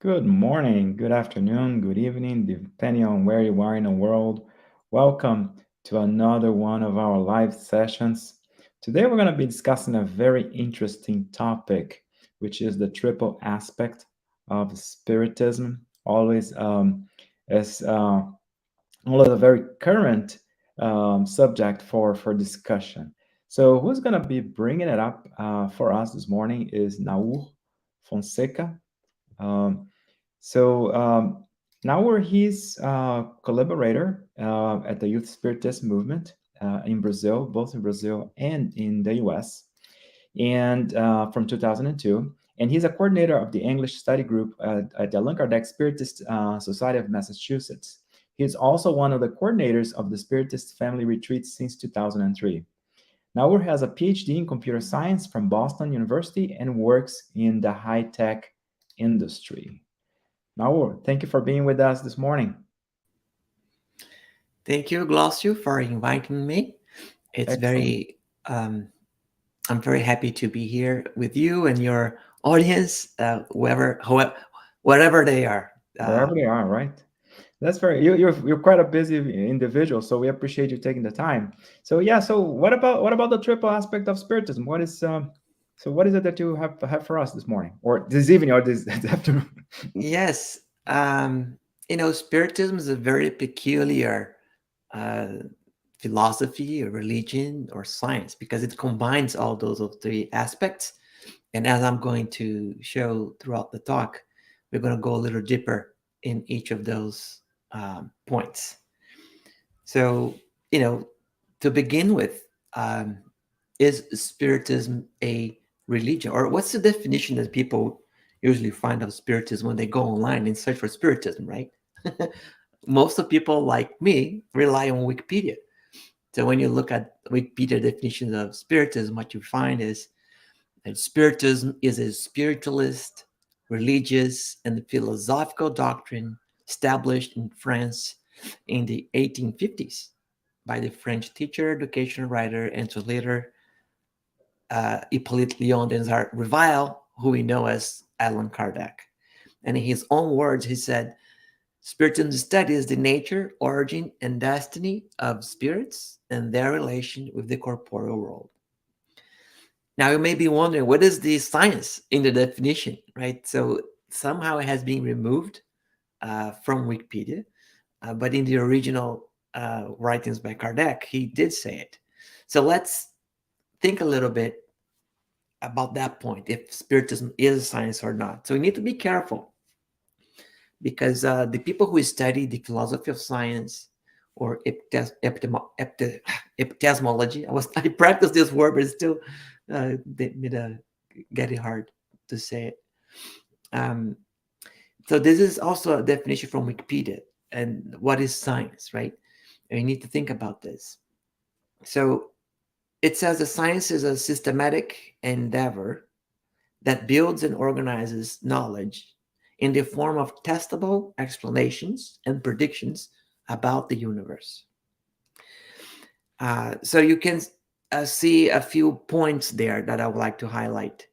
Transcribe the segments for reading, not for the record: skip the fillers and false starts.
Good morning, good afternoon, good evening, depending on where you are in the world. Welcome to another one of our live sessions. Today, we're going to be discussing a very interesting topic, which is the triple aspect of Spiritism. Always a very current subject for discussion. So, who's going to be bringing it up for us this morning is Nahur Fonseca. Um, so now we're his collaborator at the Youth Spiritist movement in Brazil, both in Brazil and in the US, and from 2002. And he's a coordinator of the English study group at the Allan Kardec Spiritist Society of Massachusetts. He's also one of the coordinators of the Spiritist family retreats since 2003. Naur has a PhD in computer science from Boston University and works in the high-tech industry. Naur, thank you for being with us this morning. Thank you, Glossio, for inviting me. It's Excellent. very, I'm very happy to be here with you and your audience, wherever they are. Uh, Wherever they are, right? That's you're quite a busy individual, so we appreciate you taking the time. So yeah, so what about the triple aspect of spiritism? What is it that you have for us this morning or this evening or this afternoon? yes, Spiritism is a very peculiar uh, philosophy or religion or science because it combines all those of three aspects. And as I'm going to show throughout the talk, we're going to go a little deeper in each of those points. So, you know, to begin with, um, is Spiritism a religion? Or what's the definition that people usually find of Spiritism when they go online and search for Spiritism, right? Most of people like me rely on Wikipedia. So when you look at Wikipedia definitions of Spiritism, what you find is that Spiritism is a spiritualist, religious, and philosophical doctrine established in France in the 1850s by the French teacher, educational writer, and translator Hippolyte Léon Desart Rival, who we know as Allan Kardec. And in his own words, he said, Spiritism studies the nature, origin, and destiny of spirits and their relation with the corporeal world. Now, you may be wondering, what is the science in the definition, right? So somehow it has been removed from Wikipedia, but in the original writings by Kardec, he did say it. So let's think a little bit about that point, if Spiritism is science or not. So we need to be careful because the people who study the philosophy of science or epistemology, I practiced this word, but it's still get it hard to say it. Um, so this is also a definition from Wikipedia. And what is science, right? And you need to think about this. So it says that science is a systematic endeavor that builds and organizes knowledge in the form of testable explanations and predictions about the universe. So you can see a few points there that I would like to highlight.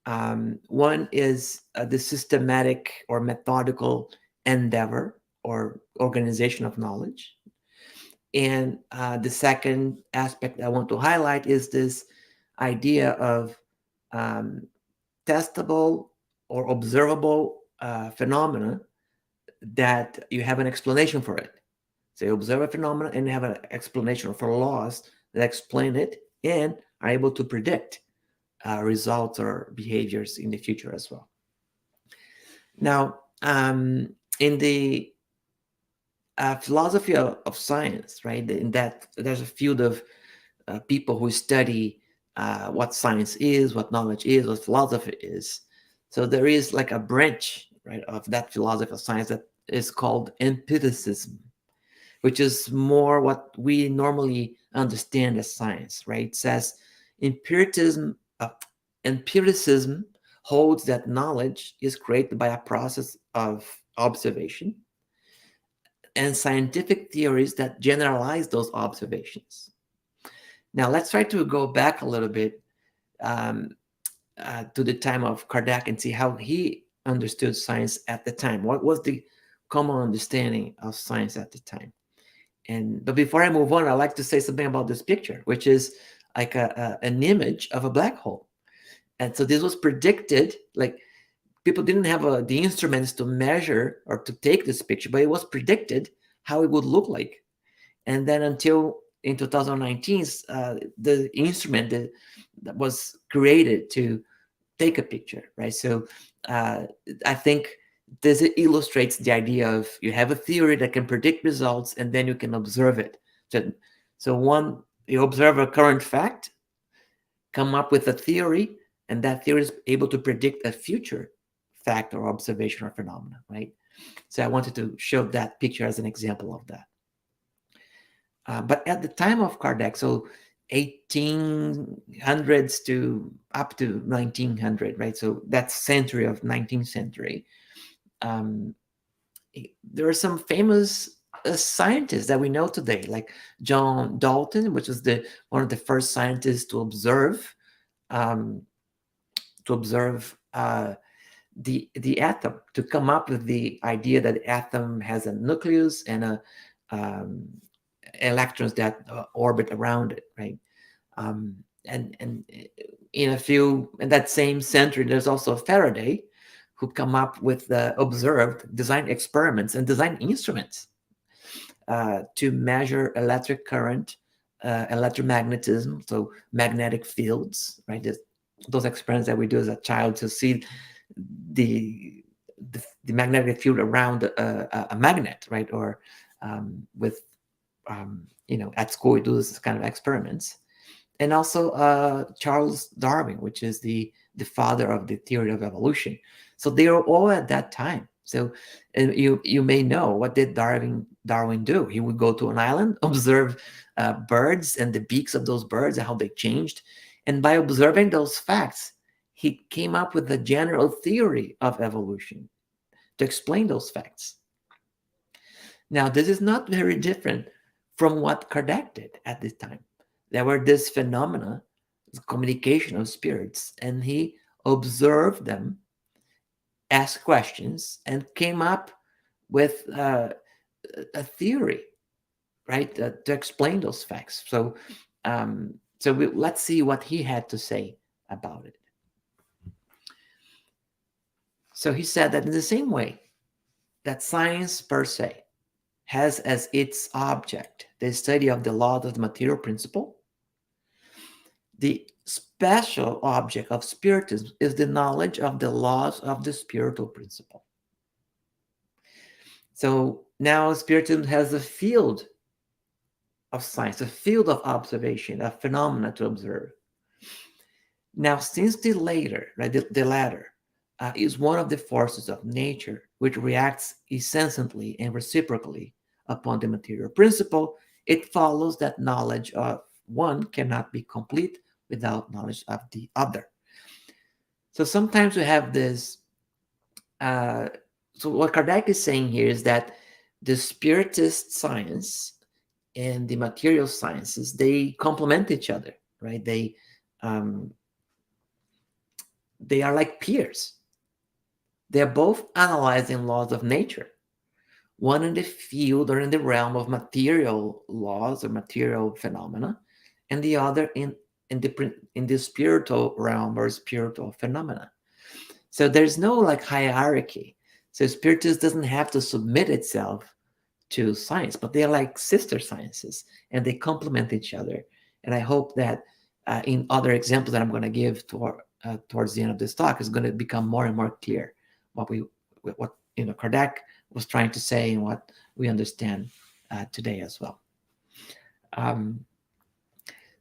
One is the systematic or methodical endeavor or organization of knowledge. And the second aspect I want to highlight is this idea of um, testable or observable phenomena that you have an explanation for it. So you observe a phenomenon and you have an explanation for laws that explain it and are able to predict results or behaviors in the future as well. Now, in the philosophy of science, right, in that there's a field of people who study what science is, what knowledge is, what philosophy is. So there is like a branch, right, of that philosophy of science that is called empiricism, which is more what we normally understand as science, right? It says empiricism, uh, empiricism holds that knowledge is created by a process of observation and scientific theories that generalize those observations. Now, let's try to go back a little bit um, to the time of Kardec and see how he understood science at the time? What was the common understanding of science at the time? But before I move on, I'd like to say something about this picture, which is like an image of a black hole. And so this was predicted, like people didn't have the instruments to measure or to take this picture, but it was predicted how it would look like. And then until in 2019, the instrument that was created to take a picture, right? So I think this illustrates the idea of you have a theory that can predict results, and then you can observe it. So one, you observe a current fact, come up with a theory, and that theory is able to predict a future fact or observation or phenomena, right? So I wanted to show that picture as an example of that. But at the time of Kardec, so 1800s to up to 1900, right? So that century of 19th century, um, there are some famous scientists that we know today, like John Dalton, which was one of the first scientists to observe um, the atom, to come up with the idea that the atom has a nucleus and um, electrons that orbit around it, right? Um, and in that same century, there's also Faraday, who come up with observed, design experiments and design instruments to measure electric current, electromagnetism, so magnetic fields, right? Those experiments that we do as a child to see the the magnetic field around a magnet, right? Or with at school we do this kind of experiments. And also Charles Darwin, which is the father of the theory of evolution. So they are all at that time. So you may know, what did Darwin do? He would go to an island, observe birds and the beaks of those birds and how they changed. And by observing those facts, he came up with a general theory of evolution to explain those facts. Now, this is not very different from what Kardec did at this time. There were this phenomena, this communication of spirits, and he observed them, asked questions, and came up with a theory, right, to explain those facts. So, let's see what he had to say about it. So he said that in the same way that science per se has as its object the study of the law of the material principle, the special object of Spiritism is the knowledge of the laws of the spiritual principle. So now Spiritism has a field of science, a field of observation, a phenomena to observe. Now, since the latter, right, the latter is one of the forces of nature which reacts incessantly and reciprocally upon the material principle, it follows that knowledge of one cannot be complete without knowledge of the other. So sometimes we have this. So what Kardec is saying here is that the Spiritist science and the material sciences, they complement each other, right? They are like peers. They are both analyzing laws of nature, one in the field or in the realm of material laws or material phenomena, and the other in the spiritual realm or spiritual phenomena. So there's no like hierarchy. So Spiritism doesn't have to submit itself to science, but they're like sister sciences and they complement each other. And I hope that in other examples that I'm going to give towards the end of this talk is going to become more and more clear what Kardec was trying to say and what we understand today as well.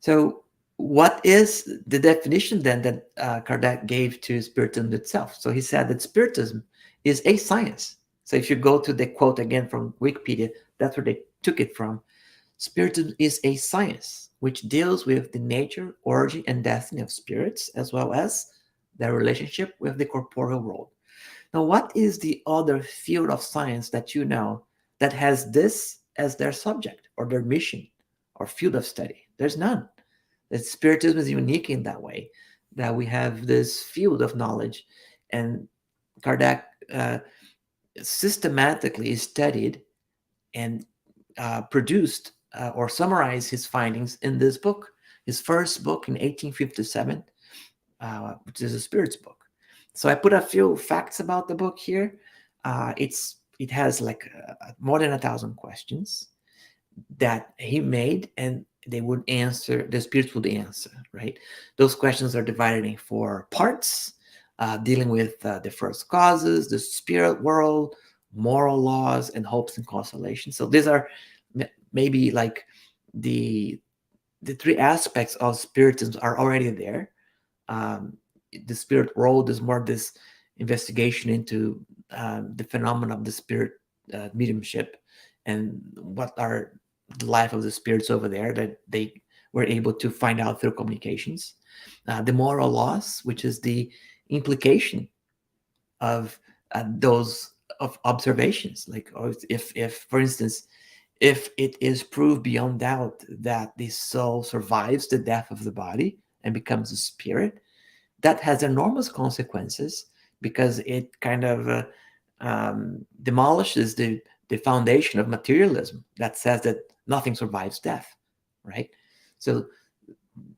So what is the definition then that Kardec gave to Spiritism itself? So he said that Spiritism is a science. So if you go to the quote again from Wikipedia, that's where they took it from. Spiritism is a science which deals with the nature, origin, and destiny of spirits, as well as their relationship with the corporeal world. Now, what is the other field of science that you know that has this as their subject or their mission or field of study? There's none. That Spiritism is unique in that way, that we have this field of knowledge, and Kardec uh, systematically studied and produced or summarized his findings in this book, his first book in 1857, which is a spirits book. So I put a few facts about the book here. It has like more than 1,000 questions that he made, and they would answer. The spirits would answer. Right. Those questions are divided in four parts, dealing with the first causes, the spirit world, moral laws, and hopes and consolations. So these are maybe like the the three aspects of spiritism are already there. um, the spirit world is more this investigation into the phenomena of the spirit mediumship, and what are the life of the spirits over there that they were able to find out through communications. The moral laws, which is the implication of those of observations, like if for instance, if it is proved beyond doubt that the soul survives the death of the body and becomes a spirit, that has enormous consequences, because it kind of demolishes the foundation of materialism that says that nothing survives death, right? So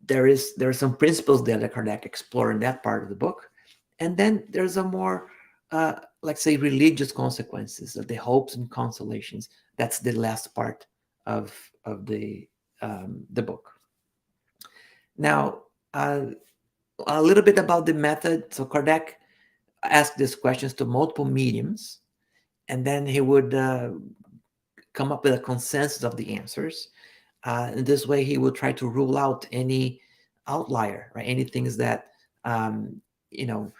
there are some principles there that Kardec explore in that part of the book, and then there's a more uh, like say religious consequences of the hopes and consolations. That's the last part of the book. Now, uh, a little bit about the method. So Kardec asked these questions to multiple mediums, and then he would come up with a consensus of the answers. In this way, he would try to rule out any outlier, right? Any things that um, you know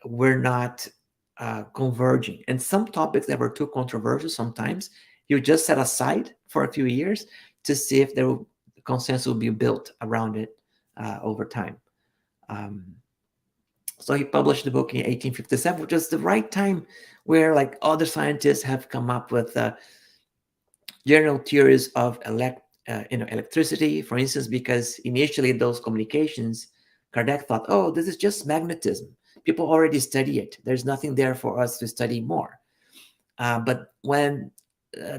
were not converging, and some topics that were too controversial. Sometimes he would just set aside for a few years to see if there will, consensus will be built around it over time. Um, so he published the book in 1857, which is the right time where like other scientists have come up with general theories of electricity, for instance, because initially those communications, Kardec thought, oh, this is just magnetism. People already study it. There's nothing there for us to study more. But when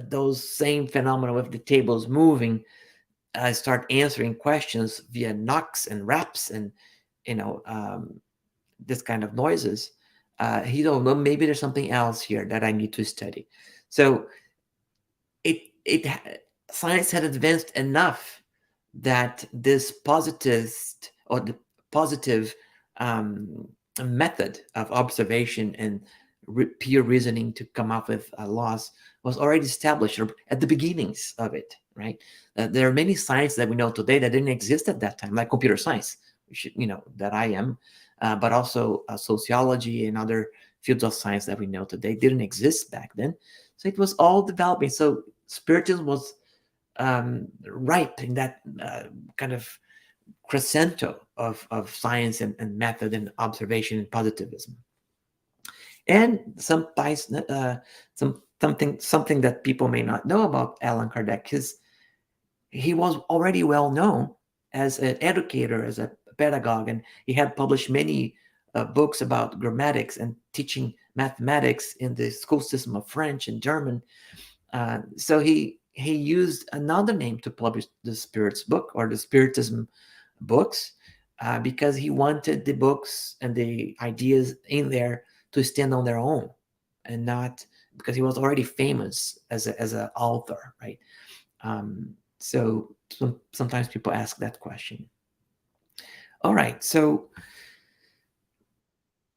those same phenomena with the tables moving start answering questions via knocks and raps and you know um, this kind of noises, he don't know, maybe there's something else here that I need to study. So it science had advanced enough that this positivist or the positive um, method of observation and pure reasoning to come up with laws was already established at the beginnings of it, right? There are many sciences that we know today that didn't exist at that time, like computer science, which, that I am, but also sociology and other fields of science that we know today didn't exist back then. So it was all developing. So Spiritism was ripe in that kind of crescendo of science and method and observation and positivism. And sometimes something that people may not know about Allan Kardec is he was already well known as an educator, as a pedagogue, and he had published many books about grammatics and teaching mathematics in the school system of French and German. So he used another name to publish the Spirits book or the Spiritism books, because he wanted the books and the ideas in there to stand on their own, and not because he was already famous as an author, right? Um, so sometimes people ask that question. All right, so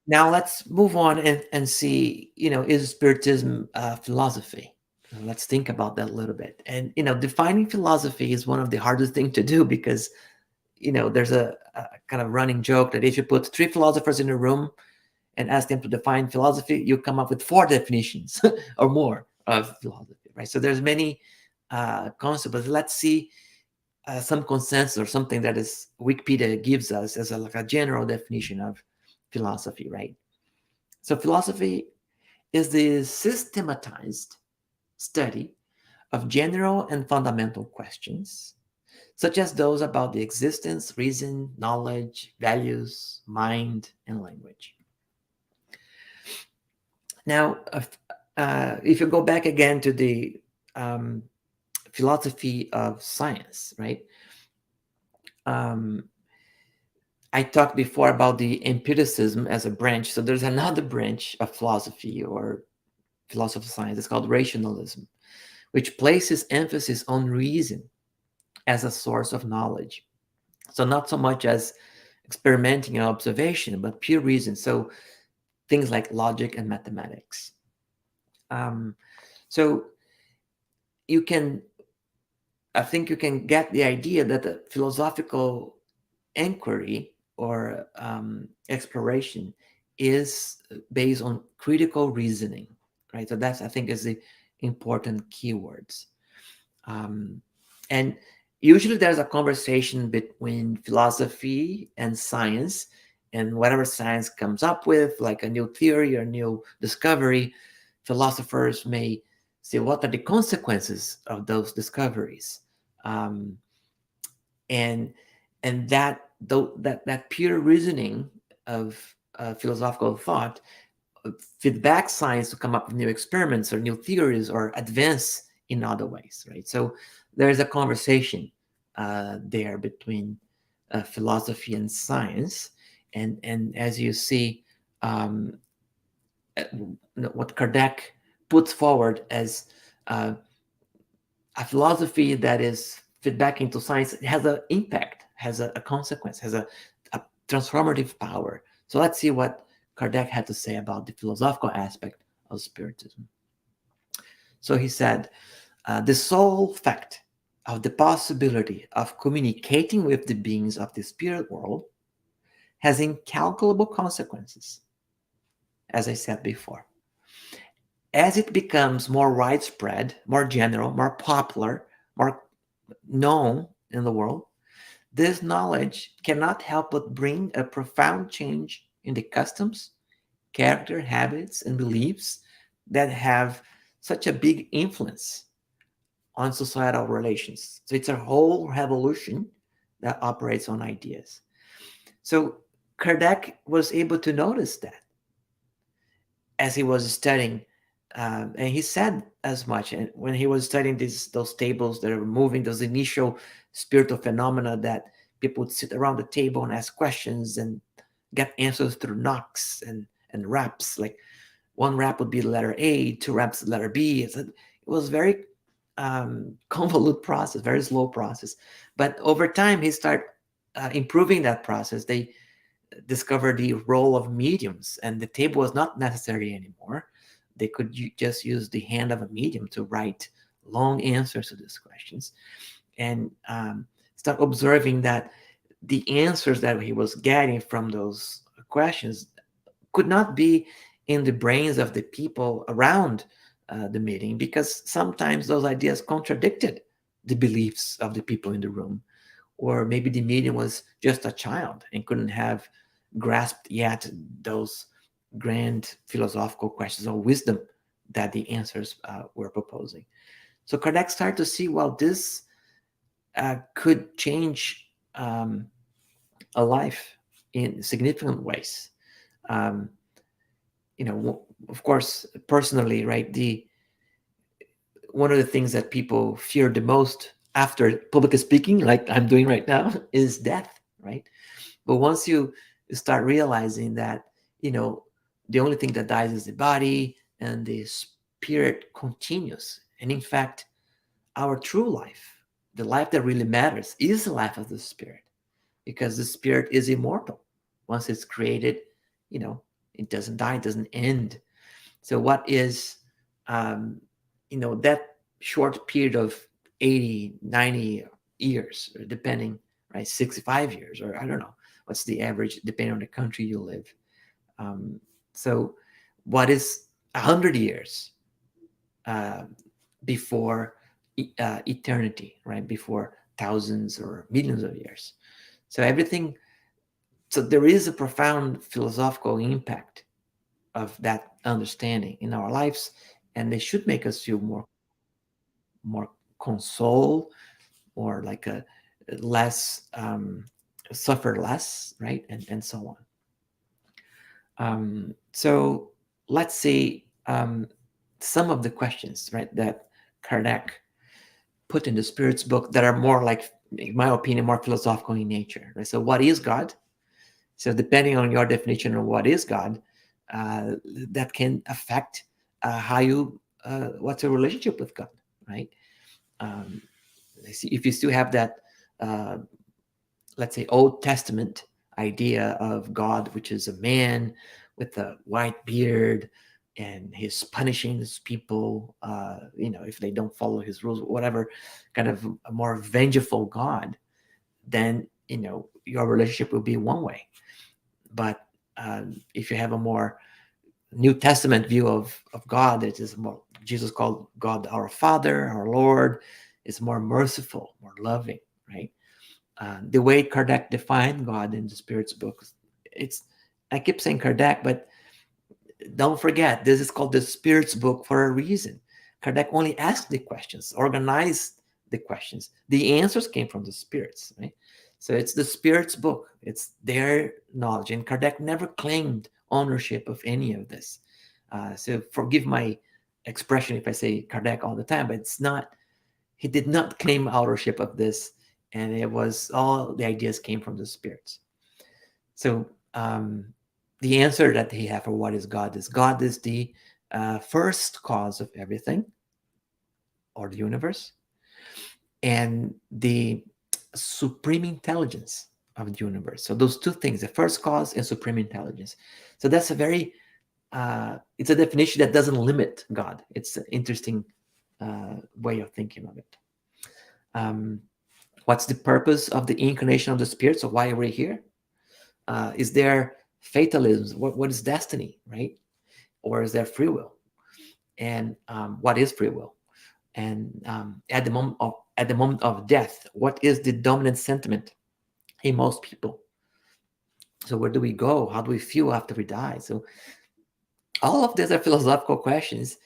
now let's move on and see, is Spiritism philosophy? Let's think about that a little bit. And, defining philosophy is one of the hardest things to do, because, there's a kind of running joke that if you put three philosophers in a room and ask them to define philosophy, you come up with four definitions or more of philosophy, right? So there's many concepts, but let's see some consensus or something that is Wikipedia gives us as like a general definition of philosophy, right? So philosophy is the systematized study of general and fundamental questions, such as those about the existence, reason, knowledge, values, mind, and language. Now, if you go back again to the um, philosophy of science, right? Um, I talked before about the empiricism as a branch. So there's another branch of philosophy or philosophy of science. It's called rationalism, which places emphasis on reason as a source of knowledge. So not so much as experimenting and observation, but pure reason. So things like logic and mathematics. Um, so you can, I think you can get the idea that the philosophical inquiry or exploration is based on critical reasoning, right? So that's, I think, is the important keywords. Um, and usually there's a conversation between philosophy and science, and whatever science comes up with, like a new theory or new discovery, philosophers may say, what are the consequences of those discoveries? Um, and that pure reasoning of philosophical thought feedback science to come up with new experiments or new theories or advance in other ways, right? So there's a conversation there between philosophy and science, and as you see, um, what Kardec puts forward as uh, a philosophy that is feedback into science has an impact, has a consequence, has a transformative power. So let's see what Kardec had to say about the philosophical aspect of Spiritism. So he said, the sole fact of the possibility of communicating with the beings of the spirit world has incalculable consequences, as I said before. As it becomes more widespread, more general, more popular, more known in the world, this knowledge cannot help but bring a profound change in the customs, character, habits, and beliefs that have such a big influence on societal relations. So it's a whole revolution that operates on ideas. So Kardec was able to notice that as he was studying, and he said as much. And when he was studying those tables that are moving, those initial spiritual phenomena that people would sit around the table and ask questions and get answers through knocks and raps. Like one rap would be the letter A, two raps the letter B. It was very convoluted process, very slow process. But over time, he started improving that process. They discovered the role of mediums, and the table was not necessary anymore. They could just use the hand of a medium to write long answers to these questions, and start observing that the answers that he was getting from those questions could not be in the brains of the people around the meeting, because sometimes those ideas contradicted the beliefs of the people in the room, or maybe the medium was just a child and couldn't have grasped yet those grand philosophical questions or wisdom that the answers were proposing. So Kardec started to see, well, this could change a life in significant ways. Um, of course, personally, right? The One of the things that people fear the most after public speaking, like I'm doing right now, is death, right? But once you start realizing that, you know, the only thing that dies is the body and the spirit continues. And in fact, our true life, the life that really matters, is the life of the spirit, because the spirit is immortal. Once it's created, you know, it doesn't die, it doesn't end. So what is, um, that short period of 80, 90 years, depending, right, 65 years, or I don't know, what's the average, depending on the country you live. Um, so what is 100 years uh, before eternity, right, before thousands or millions of years? So everything, so there is a profound philosophical impact of that understanding in our lives, and they should make us feel more console, or like a less suffer less, right, and so on. So let's see, um, some of the questions, right, that Kardec put in the Spirit's book that are more like, in my opinion, more philosophical in nature. Right? So, what is God? So, depending on your definition of what is God, uh, that can affect how you, what's your relationship with God, right? Um, if you still have that, uh, let's say, Old Testament idea of God, which is a man with a white beard and he's punishing his people, if they don't follow his rules, whatever, kind of a more vengeful God, then, your relationship will be one way. But if you have a more New Testament view of God, it is more, Jesus called God our Father, our Lord, is more merciful, more loving, right? The way Kardec defined God in the Spirit's books, it's, I keep saying Kardec, but don't forget, this is called the Spirit's book for a reason. Kardec only asked the questions, organized the questions. The answers came from the spirits, right? So it's the Spirit's book. It's their knowledge. And Kardec never claimed ownership of any of this. So forgive my expression if I say Kardec all the time, but it's not, he did not claim ownership of this. And it was all the ideas came from the spirits. So the answer that he have for what is God is the first cause of everything, or the universe, and the supreme intelligence of the universe. So those two things, the first cause and supreme intelligence. So that's a very, it's a definition that doesn't limit God. It's an interesting way of thinking of it. Um, what's the purpose of the incarnation of the spirit? So why are we here? Is there fatalism? What is destiny, right? Or is there free will? And what is free will? And at the moment of death, what is the dominant sentiment in most people? So where do we go? How do we feel after we die? So all of these are philosophical questions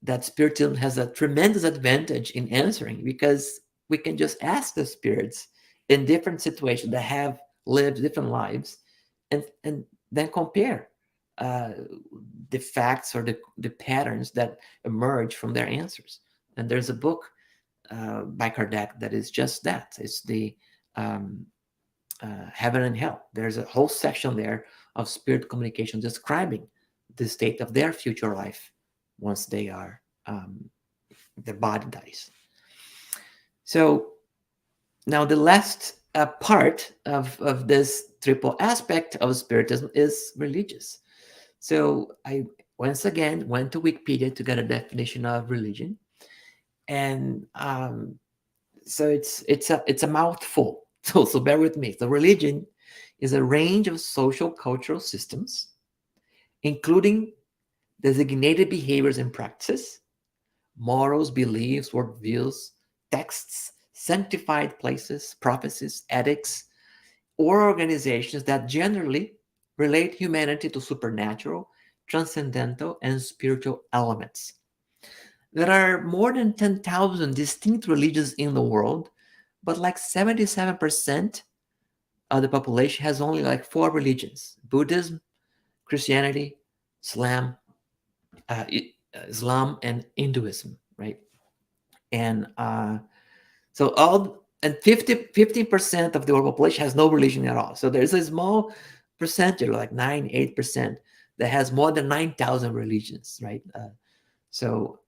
that Spiritism has a tremendous advantage in answering, because we can just ask the spirits in different situations that have lived different lives, and then compare uh, the facts or the patterns that emerge from their answers. And there's a book by Kardec that is just that. It's the um, Heaven and Hell. There's a whole section there of spirit communication describing the state of their future life once they are, their body dies. So now the last part of this triple aspect of Spiritism is religious. So I once again went to Wikipedia to get a definition of religion, and so it's a mouthful. So bear with me. So religion is a range of social cultural systems, including designated behaviors and practices, morals, beliefs, worldviews, texts, sanctified places, prophecies, ethics, or organizations that generally relate humanity to supernatural, transcendental, and spiritual elements. There are more than 10,000 distinct religions in the world, but like 77% of the population has only like four religions: Buddhism, Christianity, Islam, uh, Islam, and Hinduism, right? And so all and 15% of the world population has no religion at all. So there's a small percentage, like 8%, that has more than 9,000 religions, right? So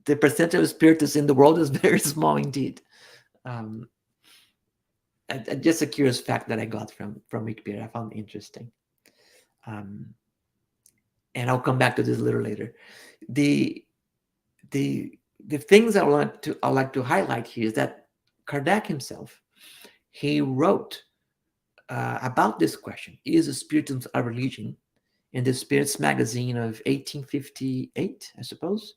the percentage of spiritists in the world is very small indeed. Um, just a curious fact that I got from Wikipedia. I found interesting. Um, and I'll come back to this a little later. The the the things I like to highlight here is that Kardec himself, he wrote about this question: is Spiritism a religion? In the Spirits magazine of 1858, I suppose.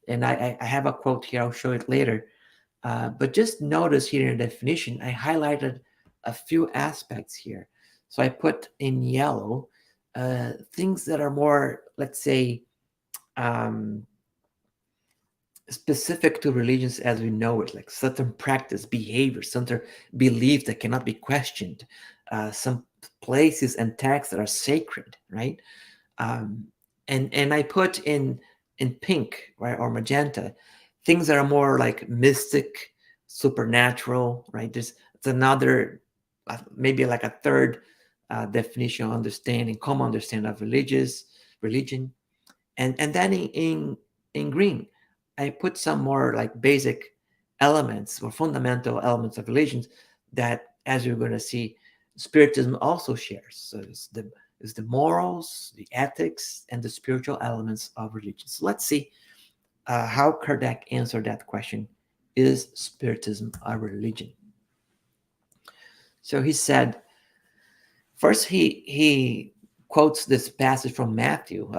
And I have a quote here. I'll show it later. But just notice here in the definition, I highlighted a few aspects here. So I put in yellow things that are more, let's say, um, specific to religions as we know it, like certain practice, behavior, certain beliefs that cannot be questioned, some places and texts that are sacred, right? Um, And I put in pink, right, or magenta, things that are more like mystic, supernatural, right? It's another, maybe like a third definition, understanding, common understanding of religion. And then in green, I put some more like basic elements or fundamental elements of religions that, as you're going to see, Spiritism also shares. So it's the morals, the ethics, and the spiritual elements of religion. So let's see how Kardec answered that question: is Spiritism a religion? So he said, first he quotes this passage from Matthew,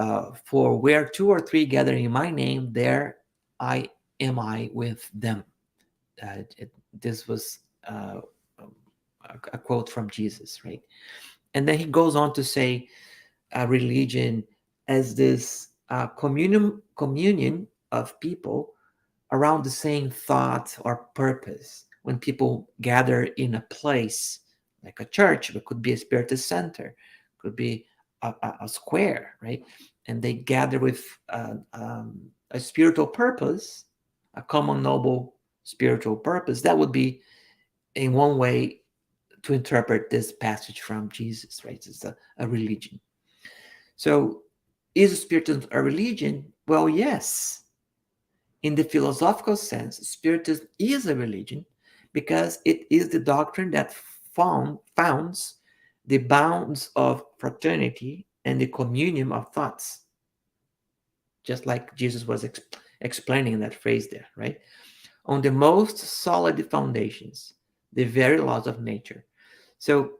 "For where two or three gather in my name, there I with them." This was a quote from Jesus, right? And then he goes on to say, religion as this communion of people around the same thought or purpose. When people gather in a place like a church, it could be a Spiritist center, could be a square, right? And they gather with a spiritual purpose, a common noble spiritual purpose. That would be in one way to interpret this passage from Jesus, right? It's a religion. So, is Spiritism a religion? Well, yes. In the philosophical sense, Spiritism is a religion because it is the doctrine that founds the bounds of fraternity and the communion of thoughts, just like Jesus was explaining that phrase there, right? On the most solid foundations, the very laws of nature. So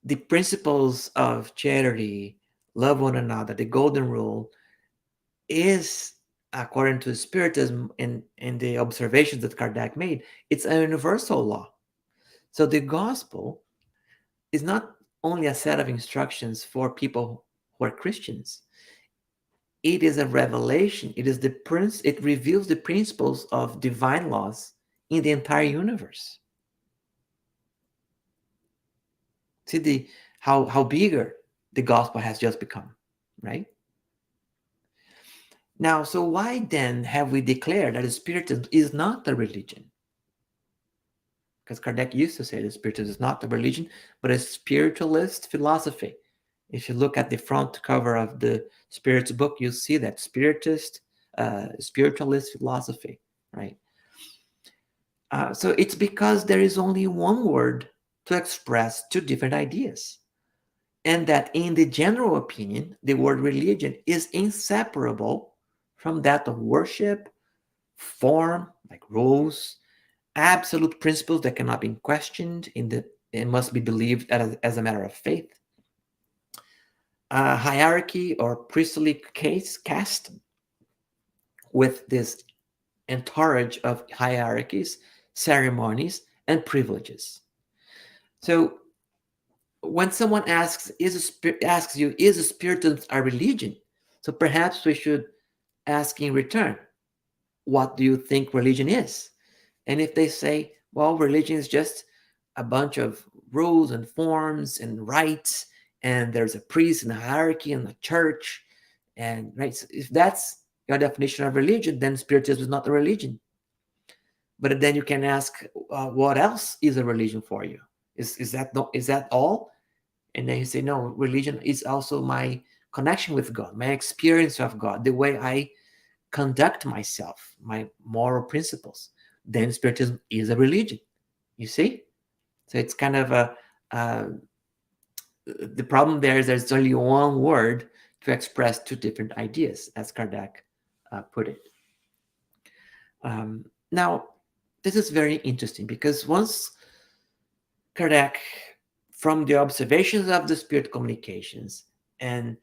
the principles of charity, love one another, the golden rule, is, according to Spiritism and the observations that Kardec made, it's a universal law. So the gospel is not only a set of instructions for people who are Christians. It is a revelation. It reveals the principles of divine laws in the entire universe. See how bigger the gospel has just become, right? Now, so why then have we declared that Spiritism is not a religion? Because Kardec used to say that Spiritism is not a religion, but a spiritualist philosophy. If you look at the front cover of the Spirit's book, you'll see that Spiritist, spiritualist philosophy, right? So it's because there is only one word to express two different ideas. And that in the general opinion, the word religion is inseparable from that of worship, form, like rules, absolute principles that cannot be questioned and must be believed as a matter of faith. Hierarchy or priestly caste with this entourage of hierarchies, ceremonies, and privileges. So when someone asks you, is a Spiritism a religion? So perhaps we should ask in return, what do you think religion is? And if they say, well, religion is just a bunch of rules and forms and rites, and there's a priest and a hierarchy and a church, and right, so if that's your definition of religion, then Spiritism is not a religion. But then you can ask, what else is a religion for you? Is that all? And then you say, no, religion is also my connection with God, my experience of God, the way I conduct myself, my moral principles. Then Spiritism is a religion. You see? So it's kind of the problem there is there's only one word to express two different ideas, as Kardec put it. Now, this is very interesting because once Kardec, from the observations of the spirit communications and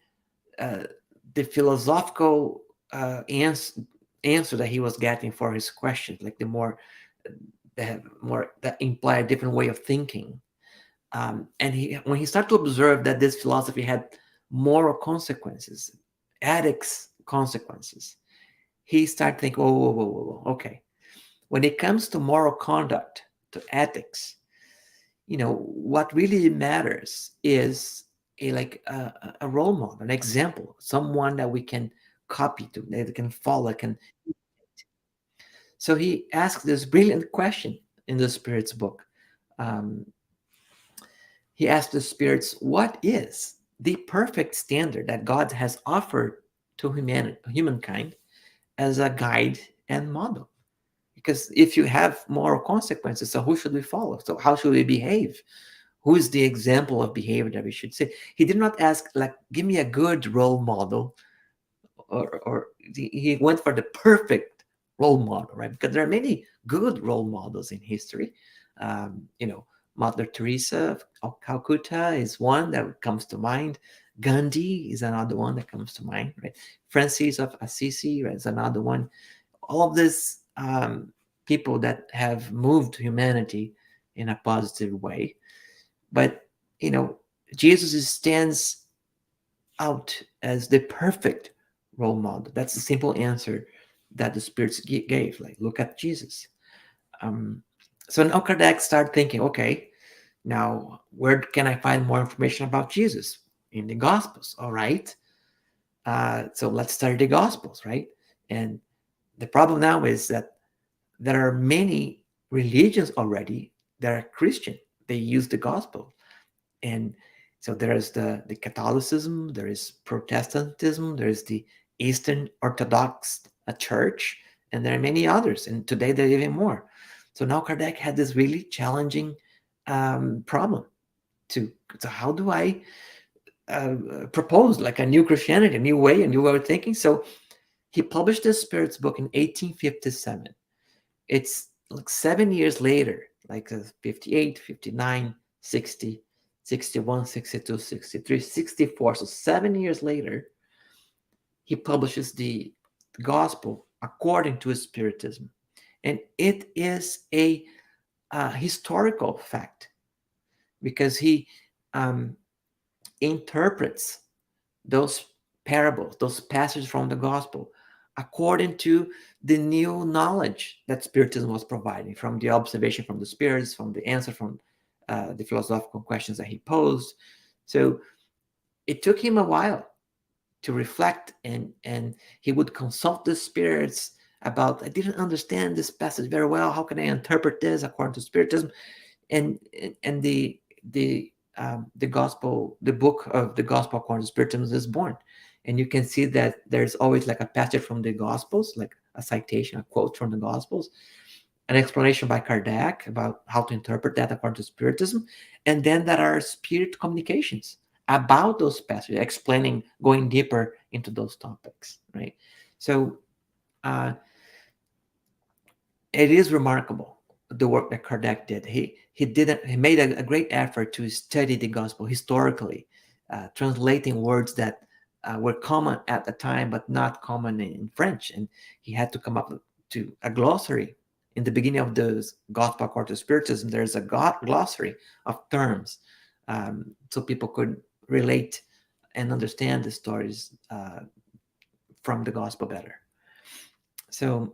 the philosophical answer that he was getting for his questions, like the more that imply a different way of thinking, and when he started to observe that this philosophy had moral consequences, ethics consequences, he started thinking, whoa, okay. When it comes to moral conduct, to ethics, what really matters is a role model, an example, someone that we can copy to, that can follow, can. So he asked this brilliant question in the Spirit's book. Um, he asked the spirits, "What is the perfect standard that God has offered to humankind as a guide and model? Because if you have moral consequences, so who should we follow? So how should we behave? Who is the example of behavior that we should say?" He did not ask, like, give me a good role model, or he went for the perfect role model, right? Because there are many good role models in history. You know, Mother Teresa of Calcutta is one that comes to mind. Gandhi is another one that comes to mind, right? Francis of Assisi, right, is another one. All of these people that have moved humanity in a positive way. But, you know, Jesus stands out as the perfect role model. That's the simple answer that the spirits gave. Like, look at Jesus. Um, so now Kardec started thinking, okay, now where can I find more information about Jesus? In the Gospels, all right. So let's study the Gospels, right? And the problem now is that there are many religions already that are Christian. They use the Gospel, and so there is the Catholicism, there is Protestantism, there is the Eastern Orthodox Church, and there are many others, and today there are even more. So now Kardec had this really challenging problem to, so how do I propose like a new Christianity, a new way, a new way of thinking? So he published this Spirit's book in 1857. It's like 7 years later, like 58, 59, 60, 61, 62, 63, 64. So 7 years later, he publishes the gospel according to Spiritism. And it is a historical fact because he um, interprets those parables, those passages from the gospel, according to the new knowledge that Spiritism was providing, from the observation from the spirits, from the answer from the philosophical questions that he posed. So it took him a while to reflect, and he would consult the spirits about, I didn't understand this passage very well. How can I interpret this according to Spiritism? And and the gospel, the book of the gospel according to Spiritism is born. And you can see that there's always like a passage from the gospels, like a citation, a quote from the gospels, an explanation by Kardec about how to interpret that according to Spiritism, and then there are spirit communications about those passages, explaining, going deeper into those topics, right? So uh, it is remarkable the work that Kardec did. He made a great effort to study the gospel historically, translating words that were common at the time but not common in French, and he had to come up to a glossary. In the beginning of the Gospel according to Spiritism, there's a glossary of terms, so people could relate and understand the stories from the gospel better. So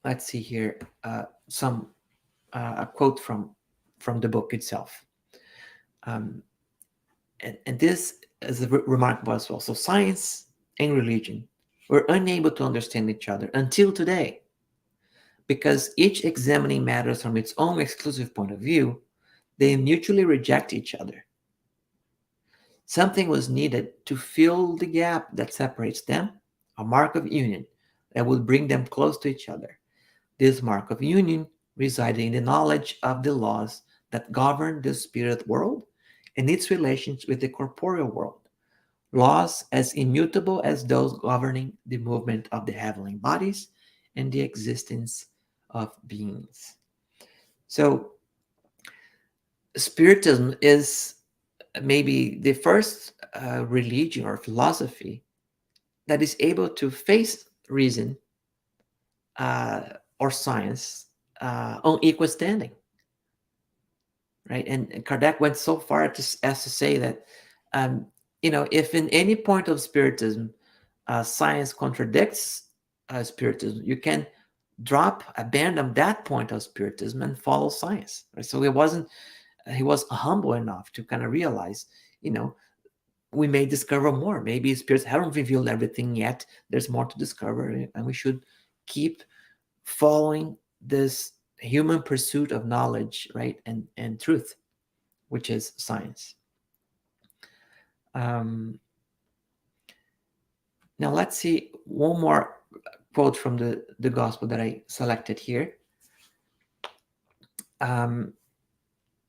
let's see here, some a quote from the book itself, um, and this is remarkable as well. So science and religion were unable to understand each other until today, because each examining matters from its own exclusive point of view. They mutually reject each other. Something was needed to fill the gap that separates them, a mark of union that would bring them close to each other. This mark of union resided in the knowledge of the laws that govern the spirit world and its relations with the corporeal world, laws as immutable as those governing the movement of the heavenly bodies and the existence of beings. So, Spiritism is maybe the first religion or philosophy that is able to face reason uh, or science on equal standing, right? And Kardec went so far as to say that, um, if in any point of Spiritism science contradicts Spiritism, you can abandon that point of Spiritism and follow science, right? So he was humble enough to kind of realize you know, we may discover more. Maybe spirits haven't revealed everything yet. There's more to discover, and we should keep following this human pursuit of knowledge, right, and truth, which is science. Um, Now let's see one more quote from the gospel that I selected here. Um,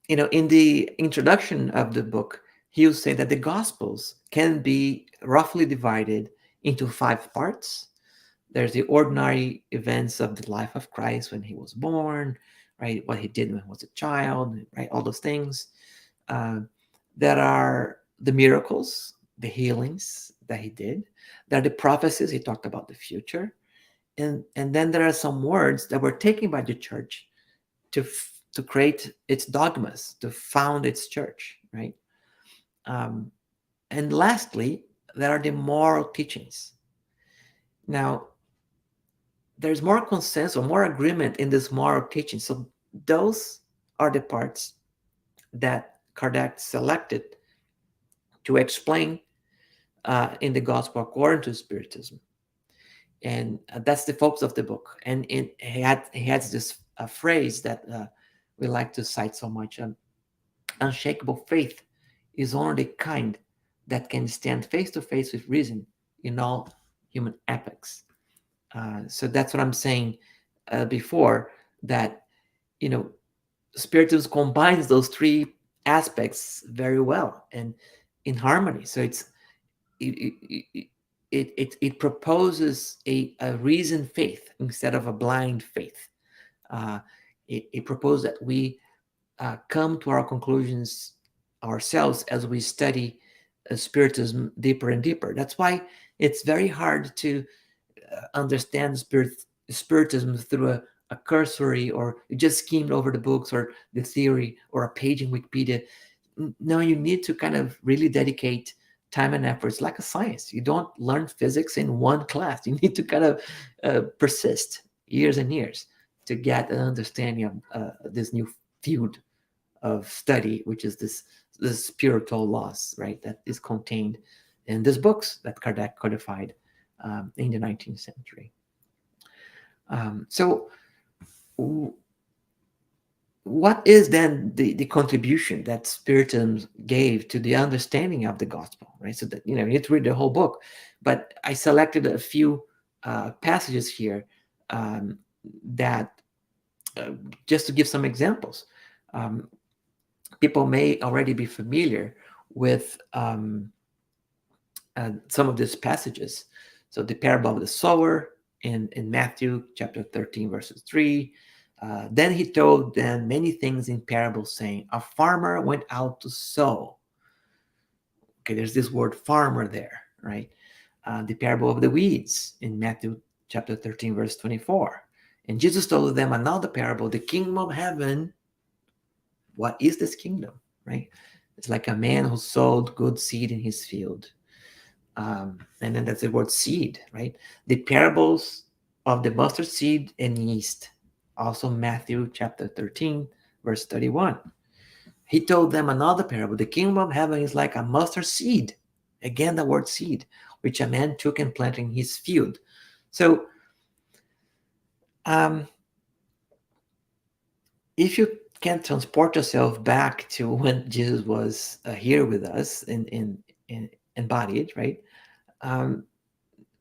in the introduction of the book, he'll say that the gospels can be roughly divided into 5 parts. There's the ordinary events of the life of Christ when he was born, right? What he did when he was a child, right? All those things. Uh, that are the miracles, the healings that he did. There are the prophecies, he talked about the future. And then there are some words that were taken by the church to create its dogmas, to found its church, right? Um, and lastly, there are the moral teachings. Now, there's more consensus or more agreement in this moral teaching. So those are the parts that Kardec selected to explain in the gospel according to Spiritism. And that's the focus of the book. And he has this phrase that we like to cite so much: unshakable faith is only the kind that can stand face to face with reason in all human epochs. So that's what I'm saying before, that you know Spiritism combines those 3 aspects very well and in harmony. So it, it, it proposes a reasoned faith instead of a blind faith. It proposes that we come to our conclusions ourselves as we study Spiritism deeper and deeper. That's why it's very hard to understand Spiritism through a cursory, or you just skimmed over the books or the theory or a page in Wikipedia. No, you need to kind of really dedicate time and efforts like a science. You don't learn physics in one class. You need to kind of persist years and years to get an understanding of this new field of study, which is this spiritual laws, right, that is contained in these books that Kardec codified in the 19th century. So what is then the contribution that Spiritism gave to the understanding of the gospel, right? So that, you need to read the whole book, but I selected a few passages here that just to give some examples. People may already be familiar with some of these passages. So the parable of the sower in Matthew chapter 13, verses 3. Then he told them many things in parables, saying, a farmer went out to sow. Okay, there's this word farmer there, right? The parable of the weeds in Matthew chapter 13, verse 24. And Jesus told them another parable, the kingdom of heaven. What is this kingdom, right? It's like a man who sowed good seed in his field. And then that's the word seed, right? The parables of the mustard seed and yeast, also Matthew chapter 13, verse 31. He told them another parable. The kingdom of heaven is like a mustard seed. Again, the word seed, which a man took and planted in his field. So, if you can transport yourself back to when Jesus was here with us in embodied, right?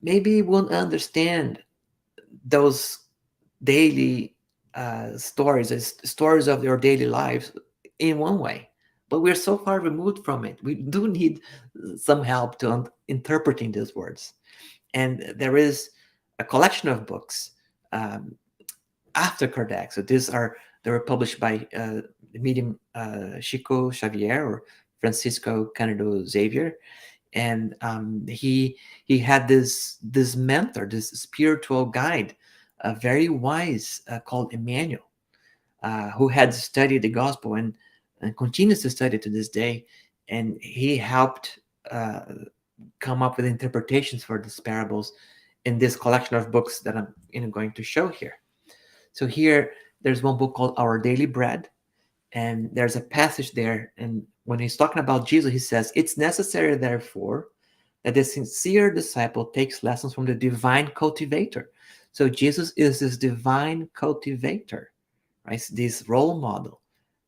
Maybe you won't understand those daily stories of your daily lives in one way, but we're so far removed from it. We do need some help to interpreting these words. And there is a collection of books after Kardec. So they were published by the medium Chico Xavier or Francisco Cândido Xavier, and he had this mentor, this spiritual guide, very wise, called Emmanuel, who had studied the gospel and continues to study to this day, and he helped come up with interpretations for these parables in this collection of books that I'm going to show here. So here there's one book called Our Daily Bread, and there's a passage there in when he's talking about Jesus, he says, "It's necessary, therefore, that the sincere disciple takes lessons from the divine cultivator." So Jesus is this divine cultivator, right? It's this role model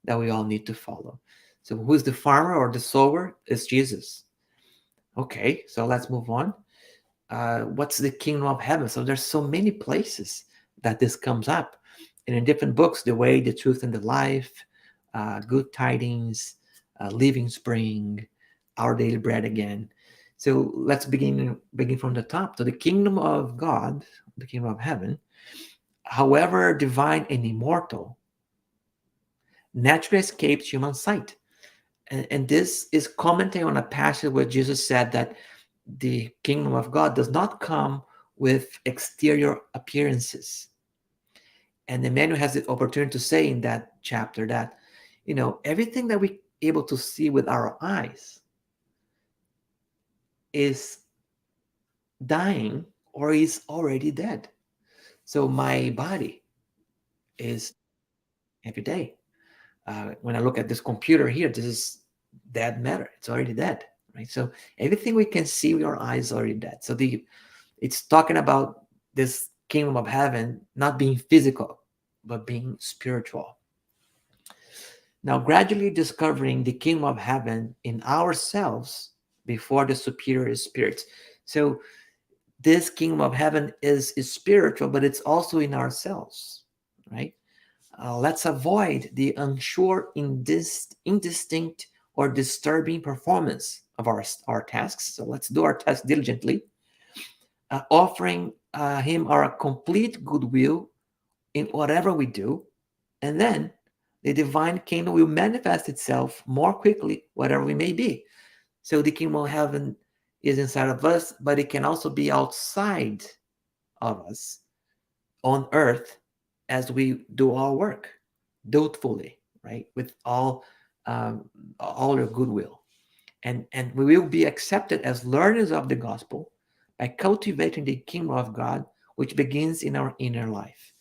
that we all need to follow. So who's the farmer or the sower? Is Jesus. Okay, so let's move on. What's the kingdom of heaven? So there's so many places that this comes up, and in different books, The Way, the Truth, and the Life, Good Tidings, Living Spring, Our Daily Bread again. So let's begin from the top. So the kingdom of God, the kingdom of heaven, however divine and immortal, naturally escapes human sight. And this is commenting on a passage where Jesus said that the kingdom of God does not come with exterior appearances. And Emmanuel has the opportunity to say in that chapter that, everything that we able to see with our eyes is dying or is already dead. So my body is every day. When I look at this computer here, this is dead matter. It's already dead, right? So everything we can see with our eyes is already dead. So it's talking about this kingdom of heaven not being physical, but being spiritual. Now, gradually discovering the kingdom of heaven in ourselves before the superior spirits. So this kingdom of heaven is spiritual, but it's also in ourselves, right? Let's avoid the unsure, indistinct, or disturbing performance of our tasks. So let's do our tasks diligently, offering Him our complete goodwill in whatever we do, and then the divine kingdom will manifest itself more quickly, whatever we may be. So the kingdom of heaven is inside of us, but it can also be outside of us on earth as we do our work dutifully, right? With all your goodwill. And we will be accepted as learners of the gospel by cultivating the kingdom of God, which begins in our inner life.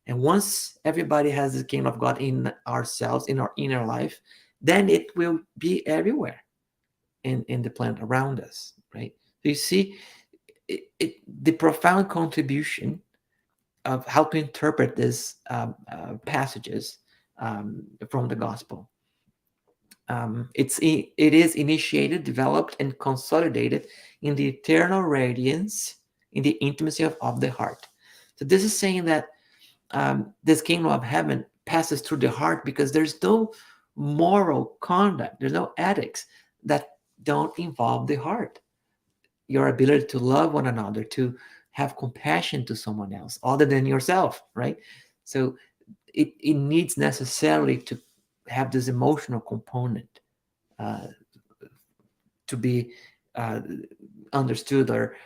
And once everybody has the kingdom of God in ourselves, in our inner life, then it will be everywhere in the planet around us, right? So you see the profound contribution of how to interpret these passages from the gospel. It is initiated, developed, and consolidated in the eternal radiance, in the intimacy of the heart. So this is saying that this kingdom of heaven passes through the heart because there's no moral conduct, there's no ethics that don't involve the heart. Your ability to love one another, to have compassion to someone else other than yourself, right? So it needs necessarily to have this emotional component uh, to be uh, understood, or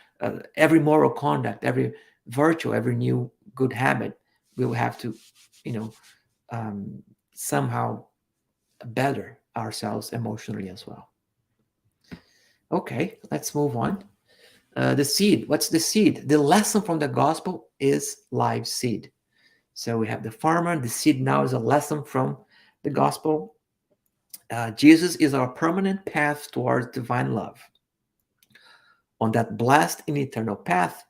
every moral conduct, every virtue, every new good habit, we will have to, you know, um, somehow better ourselves emotionally as well. Okay, let's move on. The seed. What's the seed? The lesson from the gospel is live seed. So we have the farmer. The seed now is a lesson from the gospel. Jesus is our permanent path towards divine love. On that blessed and eternal path,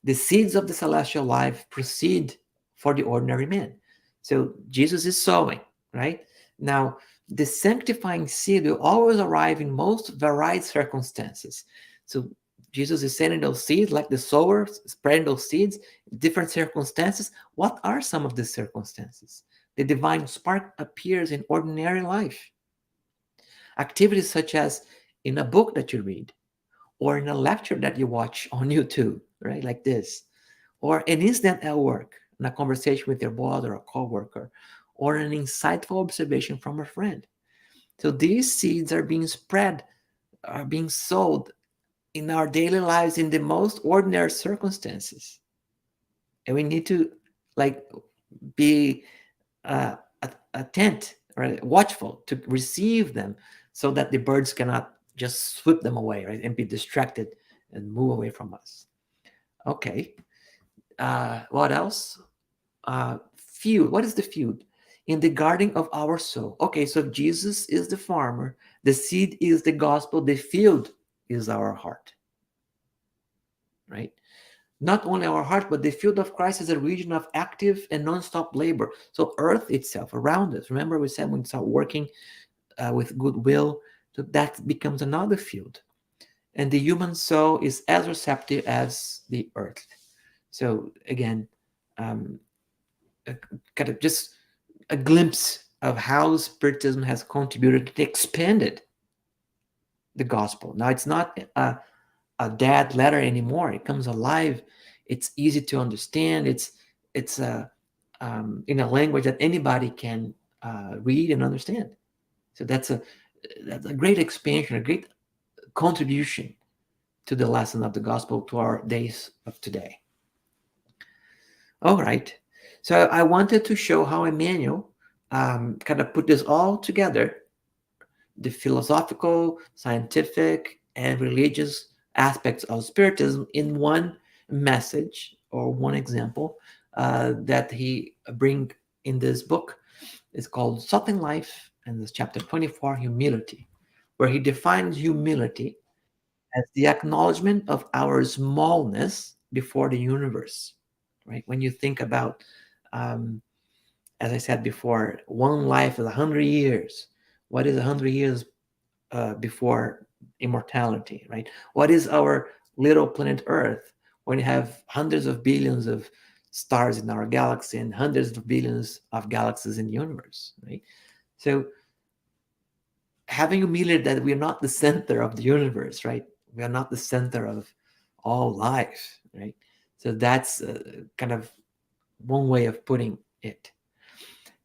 the seeds of the celestial life proceed for the ordinary man. So Jesus is sowing, right? Now, the sanctifying seed will always arrive in most varied circumstances. So Jesus is sending those seeds, like the sower spreading those seeds, different circumstances. What are some of these circumstances? The divine spark appears in ordinary life. Activities such as in a book that you read, or in a lecture that you watch on YouTube, right? Like this, or an incident at work, in a conversation with your boss or a coworker, or an insightful observation from a friend. So these seeds are being spread, are being sowed in our daily lives in the most ordinary circumstances. And we need to like be uh, attent or watchful to receive them so that the birds cannot just sweep them away, right? And be distracted and move away from us. Okay. What else? Field. What is the field? In the garden of our soul. Okay, so Jesus is the farmer. The seed is the gospel, the field is our heart, right? Not only our heart, but the field of Christ is a region of active and non-stop labor. So earth itself around us, remember we said when we start working with goodwill, so that becomes another field. And the human soul is as receptive as the earth. So again, um, kind of just a glimpse of how Spiritism has contributed and expanded the gospel. Now it's not a dead letter anymore. It comes alive. It's easy to understand. It's in a language that anybody can read and understand. So that's a great expansion, a great contribution to the lesson of the gospel to our days of today. All right. So I wanted to show how Emmanuel kind of put this all together, the philosophical, scientific, and religious aspects of Spiritism in one message or one example that he bring in this book. It's called Something Life, and this chapter 24, Humility, where he defines humility as the acknowledgement of our smallness before the universe, right? When you think about, um, as I said before, one life is 100 years. What is 100 years before immortality, right? What is our little planet Earth when you have hundreds of billions of stars in our galaxy and hundreds of billions of galaxies in the universe, right? So having humility that we are not the center of the universe, right? We are not the center of all life, right? So that's kind of one way of putting it.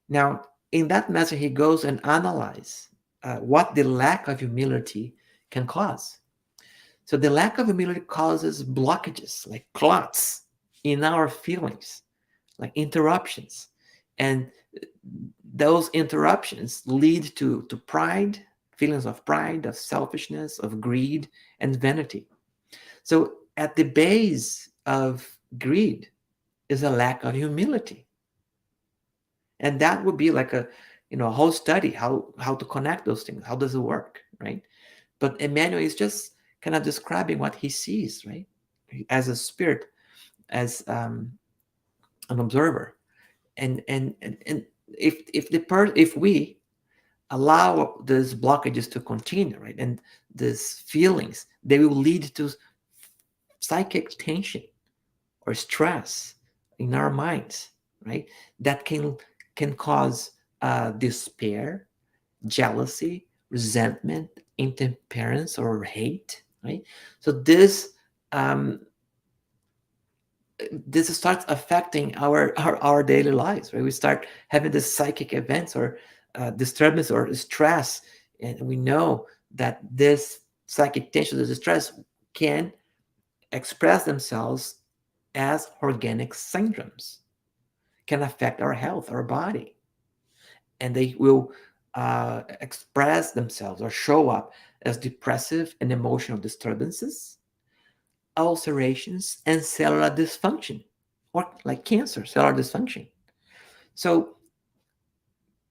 Now, in that message, he goes and analyze what the lack of humility can cause. So the lack of humility causes blockages, like clots in our feelings, like interruptions. And those interruptions lead to pride, feelings of pride, of selfishness, of greed, and vanity. So at the base of greed is a lack of humility. And that would be like a whole study, how to connect those things. How does it work, right? But Emmanuel is just kind of describing what he sees, right? As a spirit, as an observer. And if we allow these blockages to continue, right, and these feelings, they will lead to psychic tension or stress in our minds, right? That can cause despair, jealousy, resentment, intemperance, or hate, right? So um, this starts affecting our daily lives, right? We start having this psychic events or disturbance or stress, and we know that this psychic tension, this stress, can express themselves as organic syndromes, can affect our health, our body, and they will express themselves or show up as depressive and emotional disturbances, ulcerations, and cellular dysfunction, or like cancer, cellular dysfunction. So,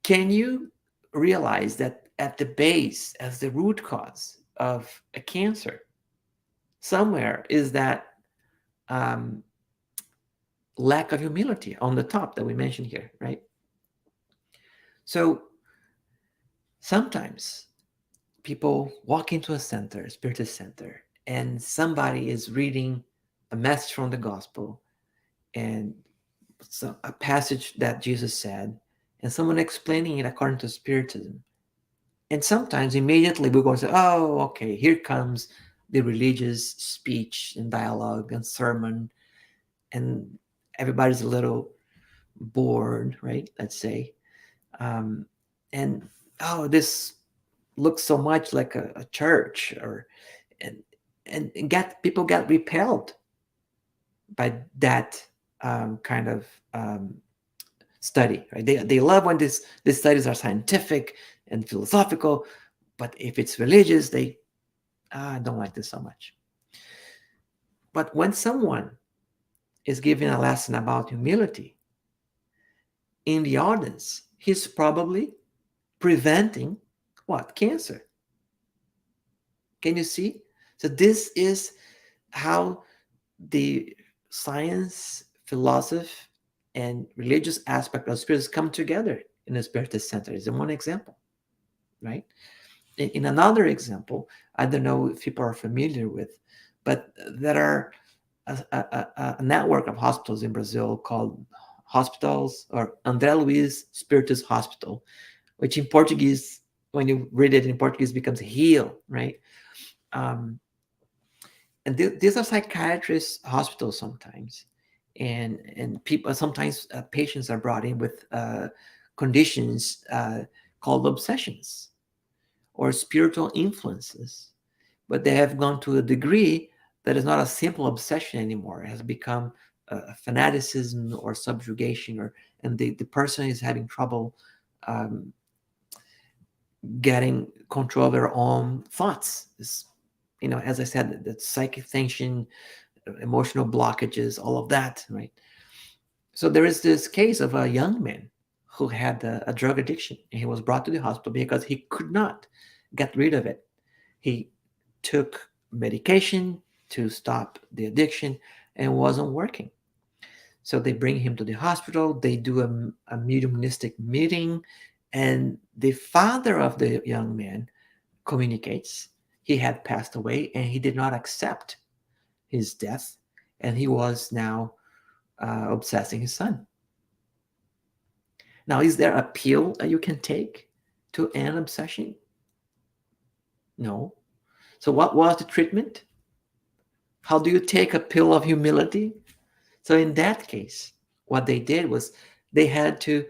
can you realize that at the base, as the root cause of a cancer, somewhere is that um, lack of humility on the top that we mentioned here, right? So, sometimes people walk into a center, a spiritist center, and somebody is reading a message from the gospel and a passage that Jesus said, and someone explaining it according to Spiritism. And sometimes immediately we're going to say, oh, okay, here comes the religious speech and dialogue and sermon, and everybody's a little bored, right? Let's say. Um, and oh, this looks so much like a church, or and people get repelled by that kind of um, study, right? They love when these studies are scientific and philosophical, but if it's religious, they don't like this so much. But when someone is giving a lesson about humility in the audience, he's probably preventing what? Cancer. Can you see? So this is how the science, philosophy, and religious aspect of spirits come together in a Spiritist center. Is one example, right? In another example, I don't know if people are familiar with, but there are a network of hospitals in Brazil called hospitals or André Luiz Spiritist Hospital, which in Portuguese, when you read it in Portuguese, becomes heal, right? Um, and these are psychiatrist hospitals sometimes, and people sometimes patients are brought in with conditions called obsessions or spiritual influences, but they have gone to a degree that is not a simple obsession anymore. It has become a fanaticism or subjugation, or and the person is having trouble um, getting control of their own thoughts. It's, as I said, the psychic tension, emotional blockages, all of that, right? So there is this case of a young man who had a drug addiction, and he was brought to the hospital because he could not get rid of it. He took medication to stop the addiction and wasn't working. So they bring him to the hospital. They do a mediumistic meeting, and the father of the young man communicates he had passed away and he did not accept his death, and he was now obsessing his son. Now, is there a pill that you can take to end obsession? No. So, what was the treatment? How do you take a pill of humility? So, in that case, what they did was they had to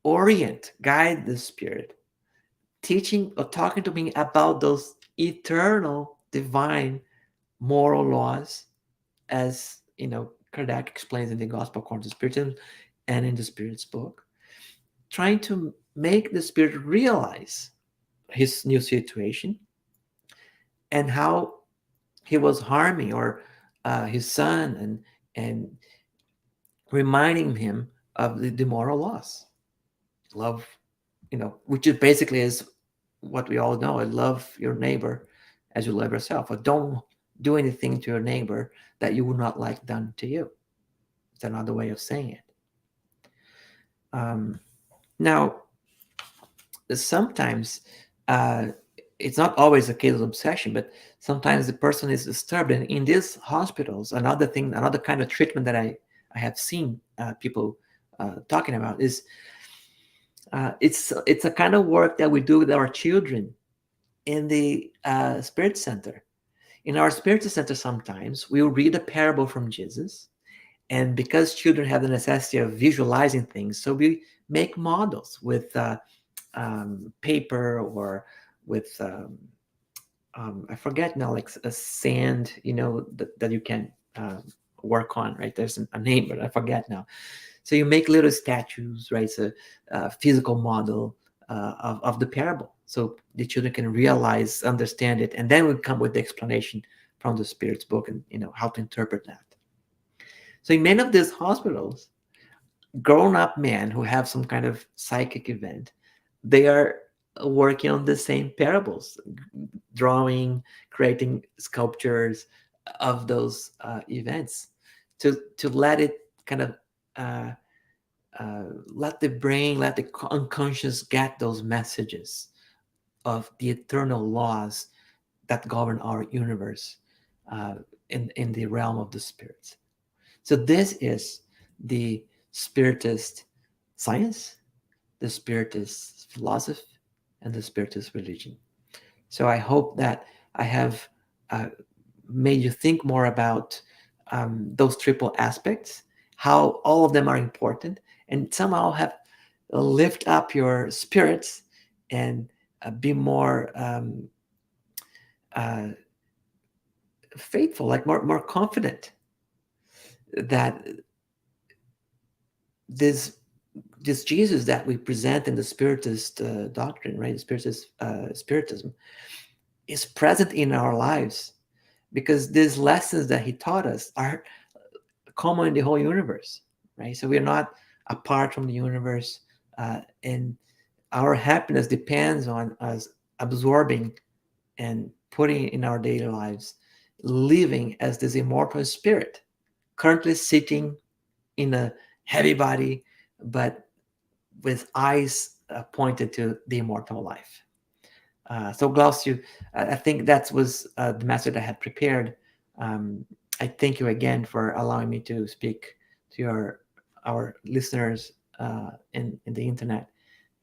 orient, guide the spirit, teaching or talking to me about those eternal, divine, moral laws, as Kardec explains in the Gospel according to Spiritism and in the Spirit's book, trying to make the spirit realize his new situation and how he was harming or his son, and reminding him of the moral laws. Love, which is basically is what we all know. Love your neighbor as you love yourself. Or don't do anything to your neighbor that you would not like done to you. It's another way of saying it. Now, sometimes uh, it's not always a case of obsession, but sometimes the person is disturbed. And in these hospitals, another thing, another kind of treatment that I have seen people talking about is it's a kind of work that we do with our children in the Spirit Center. In our Spirit Center, sometimes we'll read a parable from Jesus, and because children have the necessity of visualizing things, so we make models with paper or with I forget now, like a sand, that you can work on, right? There's a name, but I forget now. So you make little statues, right? So a physical model of the parable, so the children can realize, understand it, and then we come with the explanation from the Spirit's book, and how to interpret that. So in many of these hospitals, grown-up men who have some kind of psychic event, they are working on the same parables, drawing, creating sculptures of those events, to let it kind of uh, let the brain, let the unconscious get those messages of the eternal laws that govern our universe uh, in the realm of the spirits. So this is the Spiritist science, the Spiritist philosophy, and the Spiritist religion. So I hope that I have uh, made you think more about those triple aspects, how all of them are important, and somehow have lift up your spirits and be more uh, faithful, like more confident that this this Jesus that we present in the Spiritist doctrine, right? The Spiritist Spiritism is present in our lives, because these lessons that he taught us are common in the whole universe, right? So we're not apart from the universe, and our happiness depends on us absorbing and putting in our daily lives, living as this immortal spirit, currently sitting in a heavy body, but with eyes pointed to the immortal life. So, Glaucio, I think that was the message I had prepared. Um, I thank you again for allowing me to speak to our listeners in the internet,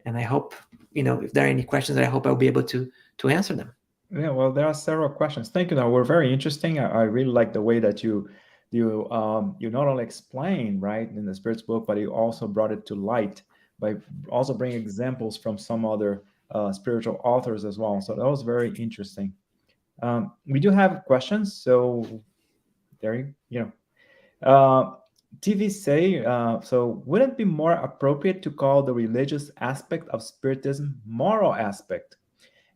and I hope, if there are any questions, I hope I'll be able to answer them. Yeah, well, there are several questions. Thank you. Now, we're very interesting. I really like the way that you not only explain, right, in the Spirits book, but you also brought it to light by also bringing examples from some other spiritual authors as well. So that was very interesting. We do have questions, so there you know. Uh, TV say, so would it be more appropriate to call the religious aspect of Spiritism moral aspect,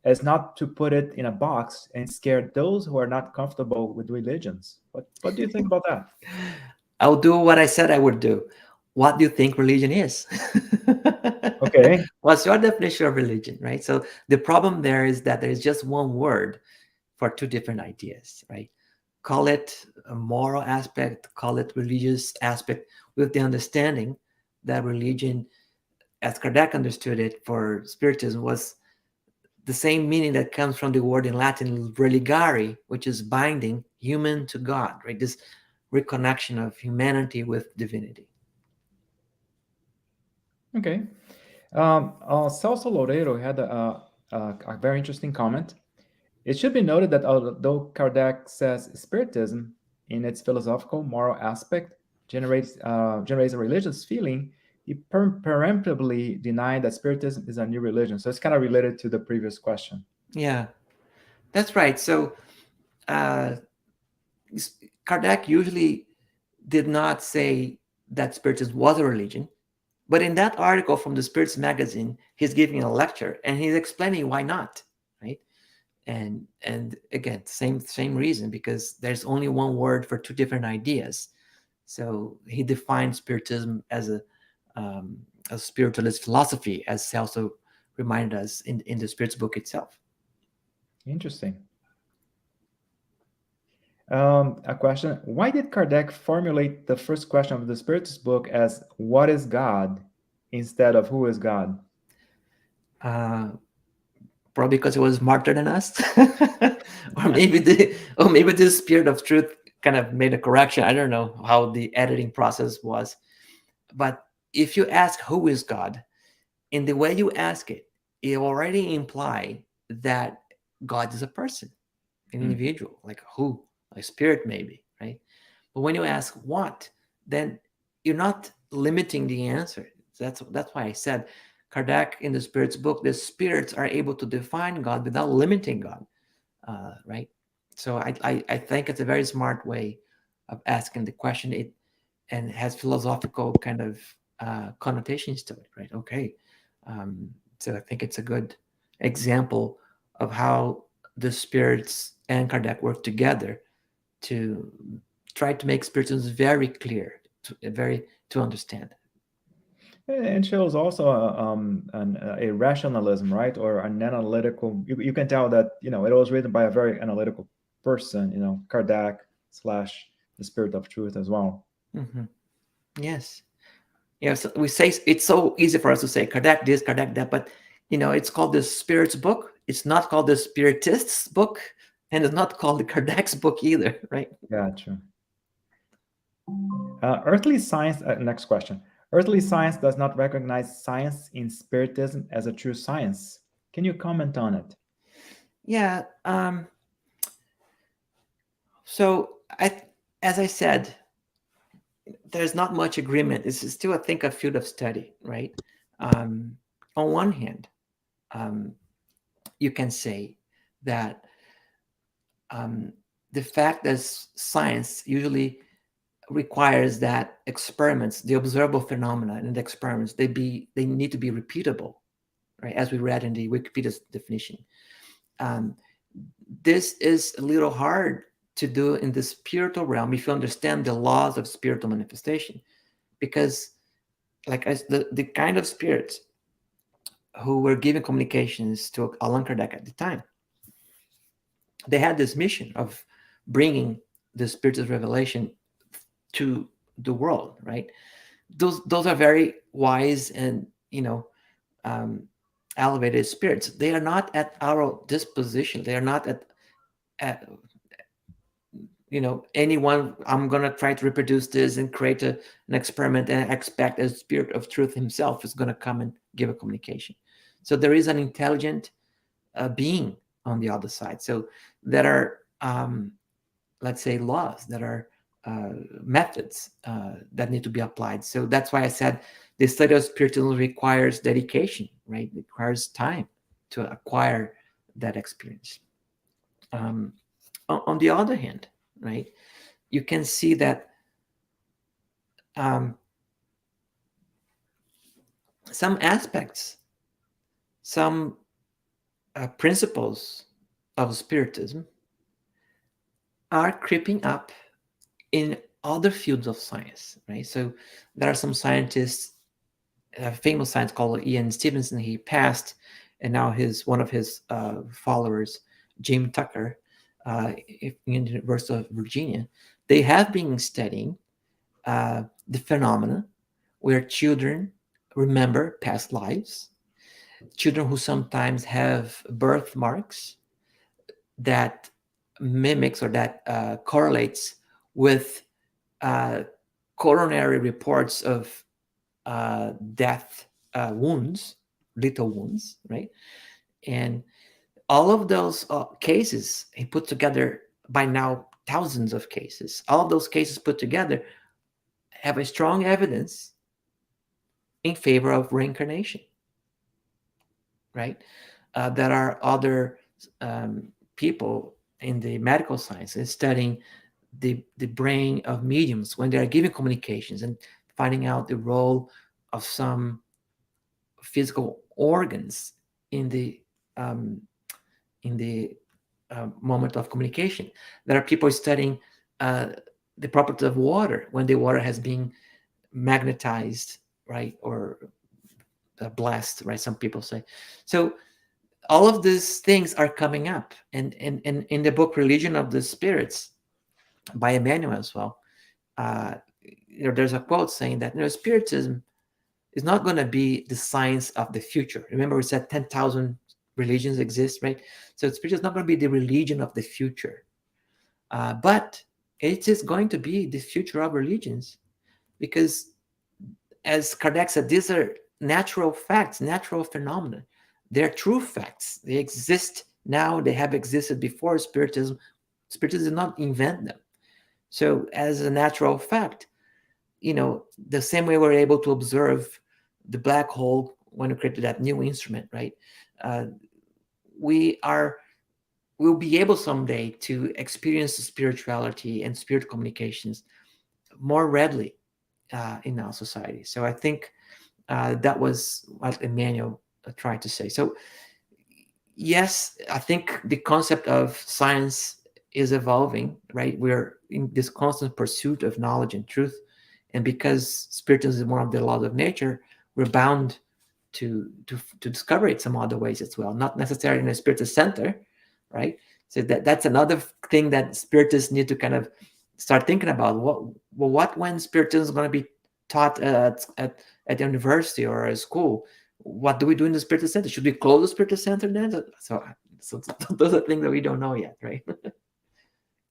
as not to put it in a box and scare those who are not comfortable with religions? What do you think about that? I'll do what I said I would do. What do you think religion is? Okay. What's your definition of religion, right? So the problem there is that there is just one word for two different ideas, right? Call it a moral aspect, call it religious aspect, with the understanding that religion, as Kardec understood it for Spiritism, was the same meaning that comes from the word in Latin religare, which is binding human to God, right? This reconnection of humanity with divinity. Okay. Celso Loureiro had a very interesting comment. It should be noted that although Kardec says Spiritism, in its philosophical moral aspect, generates a religious feeling, he peremptorily denied that Spiritism is a new religion. So it's kind of related to the previous question. Yeah, that's right. So uh, Kardec usually did not say that Spiritism was a religion, but in that article from the Spirits magazine, he's giving a lecture and he's explaining why not, right? And again, same reason, because there's only one word for two different ideas. So he defined Spiritism as um, a spiritualist philosophy, as he also reminded us in the Spirits book itself. Interesting. A question. Why did Kardec formulate the first question of the Spiritist book as "What is God?" instead of "Who is God?" Uh, Probably because it was smarter than us, or maybe the Spirit of Truth kind of made a correction. I don't know how the editing process was, but if you ask who is God, in the way you ask it, it already imply that God is a person, an Hmm. individual, like who, like spirit maybe, right? But when you ask what, then you're not limiting the answer. That's why I said Kardec in the Spirits book, the spirits are able to define God without limiting God, right? So I think it's a very smart way of asking the question. It and has philosophical kind of connotations to it, right? Okay, um, so I think it's a good example of how the spirits and Kardec work together to try to make spiritualism very clear, to understand. And shows also a rationalism, right, or an analytical. You can tell that it was written by a very analytical person. Kardec slash the Spirit of Truth as well. Mm-hmm. Yes. So we say it's so easy for us to say Kardec this, Kardec that, but it's called the Spirit's book. It's not called the Spiritist's book, and it's not called the Kardec's book either, right? Gotcha. Earthly science. Next question. Earthly science does not recognize science in Spiritism as a true science. Can you comment on it? Yeah. So as I said, there's not much agreement. This is still, I think, a field of study, right? Um, on one hand, um, you can say that um, the fact that science usually requires that experiments, the observable phenomena in the experiments, they need to be repeatable, right? As we read in the Wikipedia's definition. Um, this is a little hard to do in the spiritual realm if you understand the laws of spiritual manifestation, because like as the kind of spirits who were giving communications to Allan Kardec at the time, they had this mission of bringing the Spiritist revelation to the world, right? Those are very wise and, um, elevated spirits. They are not at our disposition. They are not at anyone. I'm gonna try to reproduce this and create an experiment and expect a spirit of truth himself is gonna come and give a communication. So there is an intelligent being on the other side. So there are, let's say, laws that are methods that need to be applied. So that's why I said the study of spiritualism requires dedication, right? It requires time to acquire that experience. Um, on the other hand, right, you can see that um, some aspects, some principles of Spiritism are creeping up in other fields of science, right? So there are some scientists, a famous scientist called Ian Stevenson. He passed, and now one of his followers, Jim Tucker, in the University of Virginia, they have been studying the phenomena where children remember past lives, children who sometimes have birthmarks that mimics or that correlates with uh, coronary reports of death wounds, lethal wounds, right? And all of those cases he put together, by now thousands of cases, all of those cases put together have a strong evidence in favor of reincarnation, right? There are other um, people in the medical sciences studying the brain of mediums when they are giving communications and finding out the role of some physical organs in um, the moment of communication. There are people studying uh, the properties of water when the water has been magnetized, right, or blessed, right? Some people say. So all of these things are coming up, and in the book Religion of the Spirits by Emmanuel as well, uh, there's a quote saying that Spiritism is not going to be the science of the future. Remember, we said 10,000 religions exist, right? So Spiritism is not going to be the religion of the future, but it is going to be the future of religions, because, as Kardec said, these are natural facts, natural phenomena. They're true facts. They exist now. They have existed before Spiritism. Spiritism did not invent them. So, as a natural fact, the same way we're able to observe the black hole when we created that new instrument, right? Uh, we are we'll be able someday to experience spirituality and spirit communications more readily in our society. So I think that was what Emmanuel tried to say. So yes, I think the concept of science is evolving, right? We're in this constant pursuit of knowledge and truth. And because spiritism is one of the laws of nature, we're bound to discover it some other ways as well, not necessarily in a spiritist center, right? So that's another thing that spiritists need to kind of start thinking about. What when spiritism is going to be taught at the university or a school? What do we do in the spiritist center? Should we close the spiritist center then? So those are things that we don't know yet, right?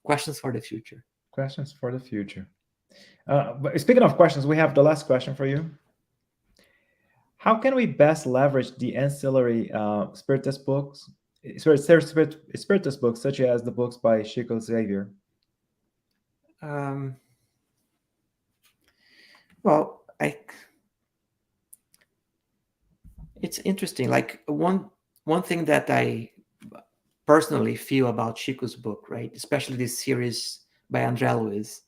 Questions for the future. Questions for the future. But speaking of questions, we have the last question for you. How can we best leverage the ancillary Spiritist books, Spiritist books, such as the books by Chico Xavier? Um, well, it's interesting. Like one thing that I personally feel about Chico's book, right, especially this series by André Luiz,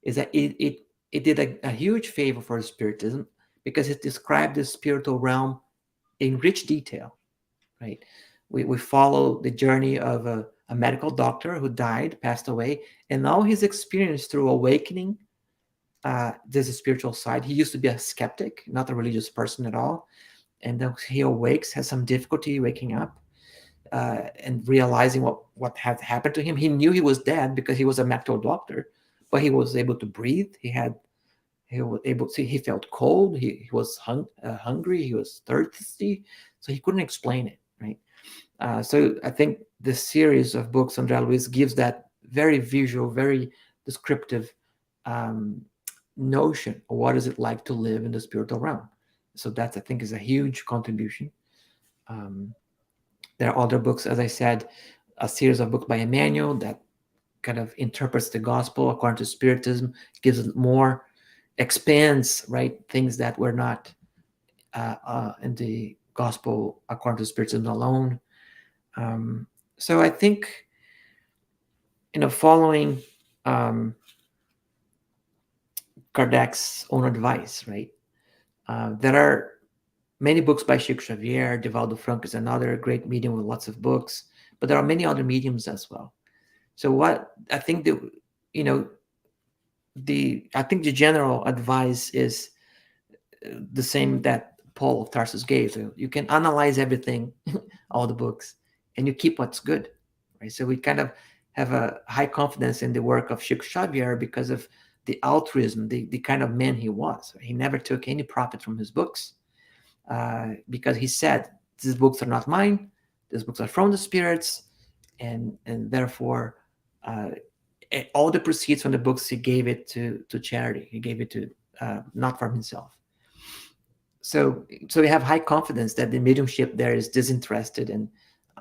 is that it did a huge favor for Spiritism because it described the spiritual realm in rich detail, right? We follow the journey of a medical doctor who died, passed away, and all his experience through awakening this spiritual side. He used to be a skeptic, not a religious person at all, and then he awakes, has some difficulty waking up, and realizing what had happened to him. He knew he was dead because he was a medical doctor, but he was able to breathe. He was able to. He felt cold. He was hungry. He was thirsty. So he couldn't explain it, right? So I think this series of books on Luis gives that very visual, very descriptive um, notion of what is it like to live in the spiritual realm. So that I think is a huge contribution. Um, there are other books, as I said, a series of books by Emmanuel that kind of interprets the gospel according to Spiritism, gives it more, expands, right, things that were not in the gospel according to Spiritism alone. Um, so I think, following um, Kardec's own advice, right? There are many books by Chico Xavier. Divaldo Franco is another great medium with lots of books, but there are many other mediums as well. So what I think you know, I think the general advice is the same that Paul of Tarsus gave. So you can analyze everything, all the books, and you keep what's good, right? So we kind of have a high confidence in the work of Chico Xavier because of the altruism, the kind of man he was. He never took any profit from his books because he said, "These books are not mine. These books are from the spirits," and therefore. All the proceeds from the books he gave it to charity. He gave it to not for himself. So we have high confidence that the mediumship there is disinterested and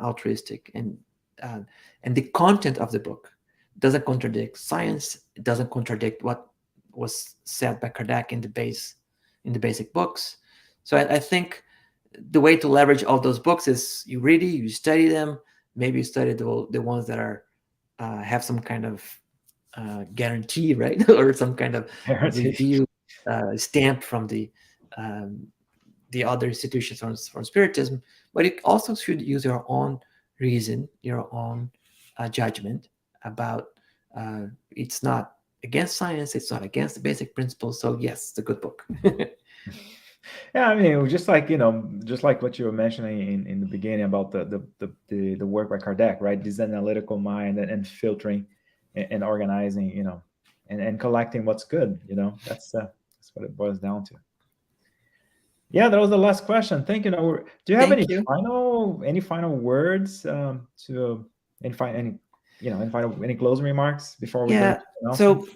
altruistic, uh, and the content of the book doesn't contradict science. It doesn't contradict what was said by Kardec in the basic books. So I think the way to leverage all those books is you read it, you study them. Maybe you study the ones that are have some kind of guarantee, right, or some kind of Heritage. review stamped from um, the other institutions from Spiritism, but it also should use your own reason, your own judgment about. It's not against science. It's not against the basic principles. So yes, it's a good book. Yeah, I mean, just like just like what you were mentioning in the beginning about the work by Kardec, right? This analytical mind and filtering and organizing, and collecting what's good. That's what it boils down to. Yeah, that was the last question. Thank you. Now, do you have Thank you. any final words to any closing remarks before we go Yeah. to the announcement? So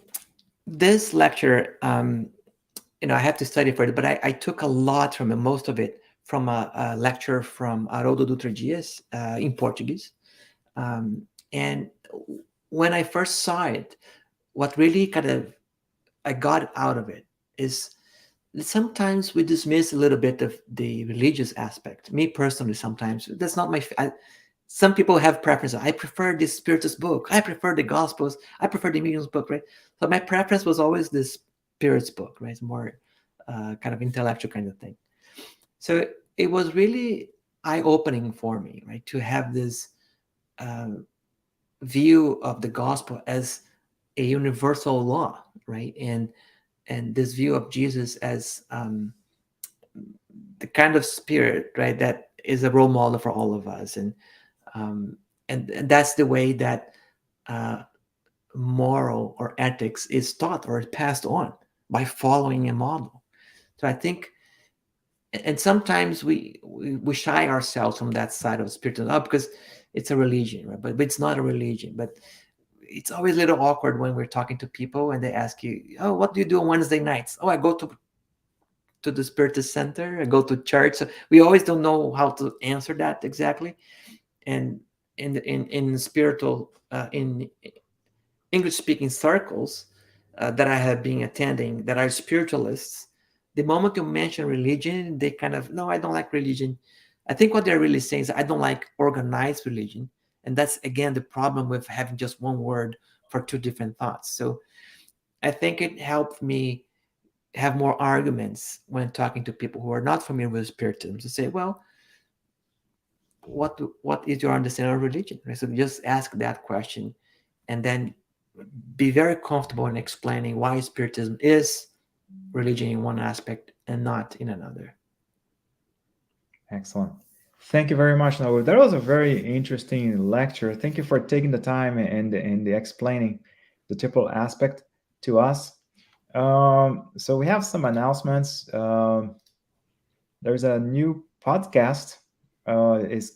this lecture, I have to study for it, but I took a lot from it, most of it from a lecture from Haroldo Dutra Dias in Portuguese. Um, and when I first saw it, what really kind of I got out of it is sometimes we dismiss a little bit of the religious aspect. Me personally, sometimes that's not some people have preferences. I prefer this Spiritist book. I prefer the Gospels. I prefer the Mediums book, right? So my preference was always this Spirit's book, right? It's more kind of intellectual kind of thing. So it was really eye-opening for me, right, to have this uh, view of the gospel as a universal law, right, and this view of Jesus as the kind of spirit, right, that is a role model for all of us, um, and that's the way that uh, moral or ethics is taught or passed on by following a model. So I think, and sometimes we shy ourselves from that side of spiritualism because it's a religion, right? But it's not a religion. But it's always a little awkward when we're talking to people and they ask you, "Oh, what do you do on Wednesday nights?" "Oh, I go to the Spiritist Center. I go to church." So we always don't know how to answer that exactly. And in spiritual in English speaking circles that I have been attending that are spiritualists, the moment you mention religion, they kind of, "No, I don't like religion." I think what they're really saying is, "I don't like organized religion." And that's, again, the problem with having just one word for two different thoughts. So I think it helped me have more arguments when talking to people who are not familiar with Spiritism to say, well, what is your understanding of religion? Right? So just ask that question and then be very comfortable in explaining why Spiritism is religion in one aspect and not in another. Excellent. Thank you very much, Nahur. That was a very interesting lecture. Thank you for taking the time and explaining the triple aspect to us. So we have some announcements. There's a new podcast. Is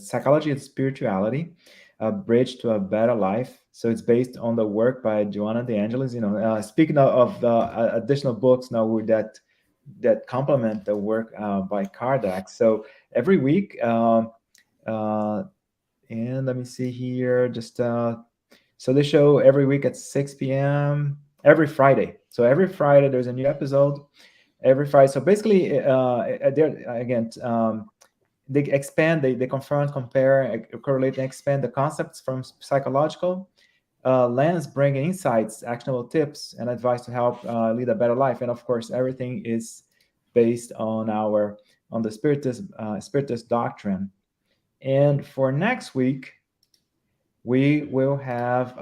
Psychology and Spirituality, a bridge to a better life. So it's based on the work by Joanna De Angelis. Speaking of the additional books now that complement the work by Kardec. So every week, uh, and let me see here, just so they show every week at 6 p.m. every Friday. So every Friday there's a new episode every Friday. So basically, they're again. They expand, they confront, compare, correlate, and expand the concepts from psychological lens, bringing insights, actionable tips, and advice to help lead a better life. And of course, everything is based on the Spiritist doctrine. And for next week, we will have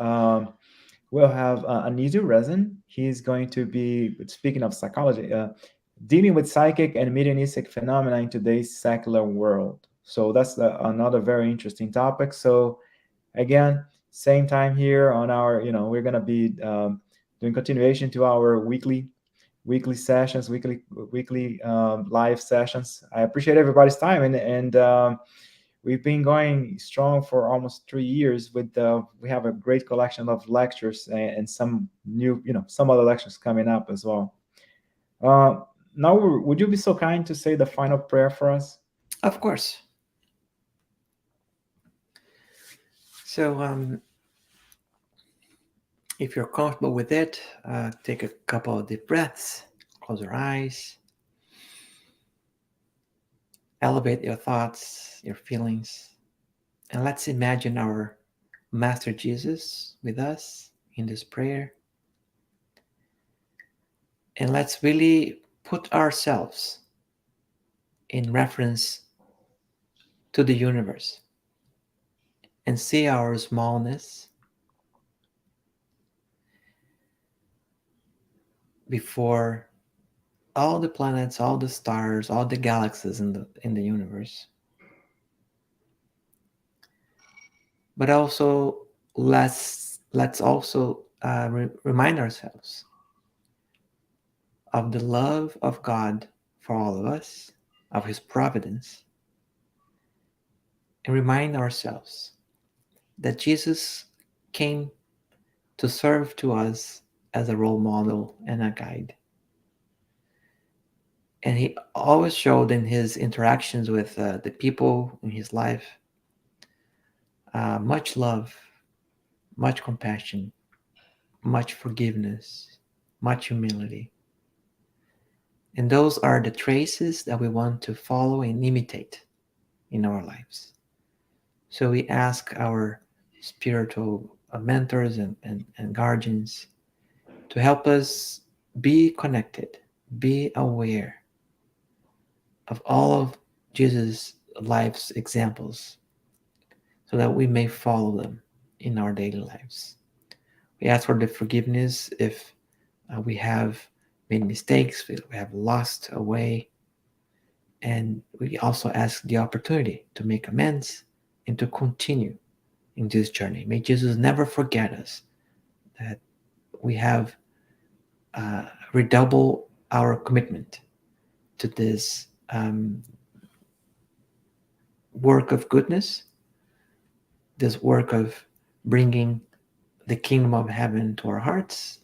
Anizu Resin. He's going to be speaking of psychology, dealing with psychic and mediumistic phenomena in today's secular world. So that's another very interesting topic. So again, same time here on our, we're going to be doing continuation to our weekly sessions, weekly live sessions. I appreciate everybody's time, and we've been going strong for almost 3 years. We have a great collection of lectures and some new, some other lectures coming up as well. Now, would you be so kind to say the final prayer for us? Of course. So, if you're comfortable with it, take a couple of deep breaths, close your eyes, elevate your thoughts, your feelings, and let's imagine our Master Jesus with us in this prayer. And let's really put ourselves in reference to the universe and see our smallness before all the planets, all the stars, all the galaxies in the universe. But also let's also remind ourselves of the love of God for all of us, of His providence, and remind ourselves that Jesus came to serve to us as a role model and a guide. And He always showed in His interactions with the people in His life much love, much compassion, much forgiveness, much humility. And those are the traces that we want to follow and imitate in our lives. So we ask our spiritual mentors and guardians to help us be connected, be aware of all of Jesus' life's examples so that we may follow them in our daily lives. We ask for the forgiveness if we have made mistakes, we have lost a way, and we also ask the opportunity to make amends and to continue in this journey. May Jesus never forget us, that we have redouble our commitment to this work of goodness, this work of bringing the kingdom of heaven to our hearts,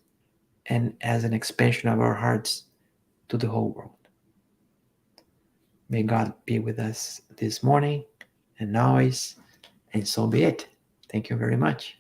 and as an expansion of our hearts to the whole world. May God be with us this morning and always, and so be it. Thank you very much.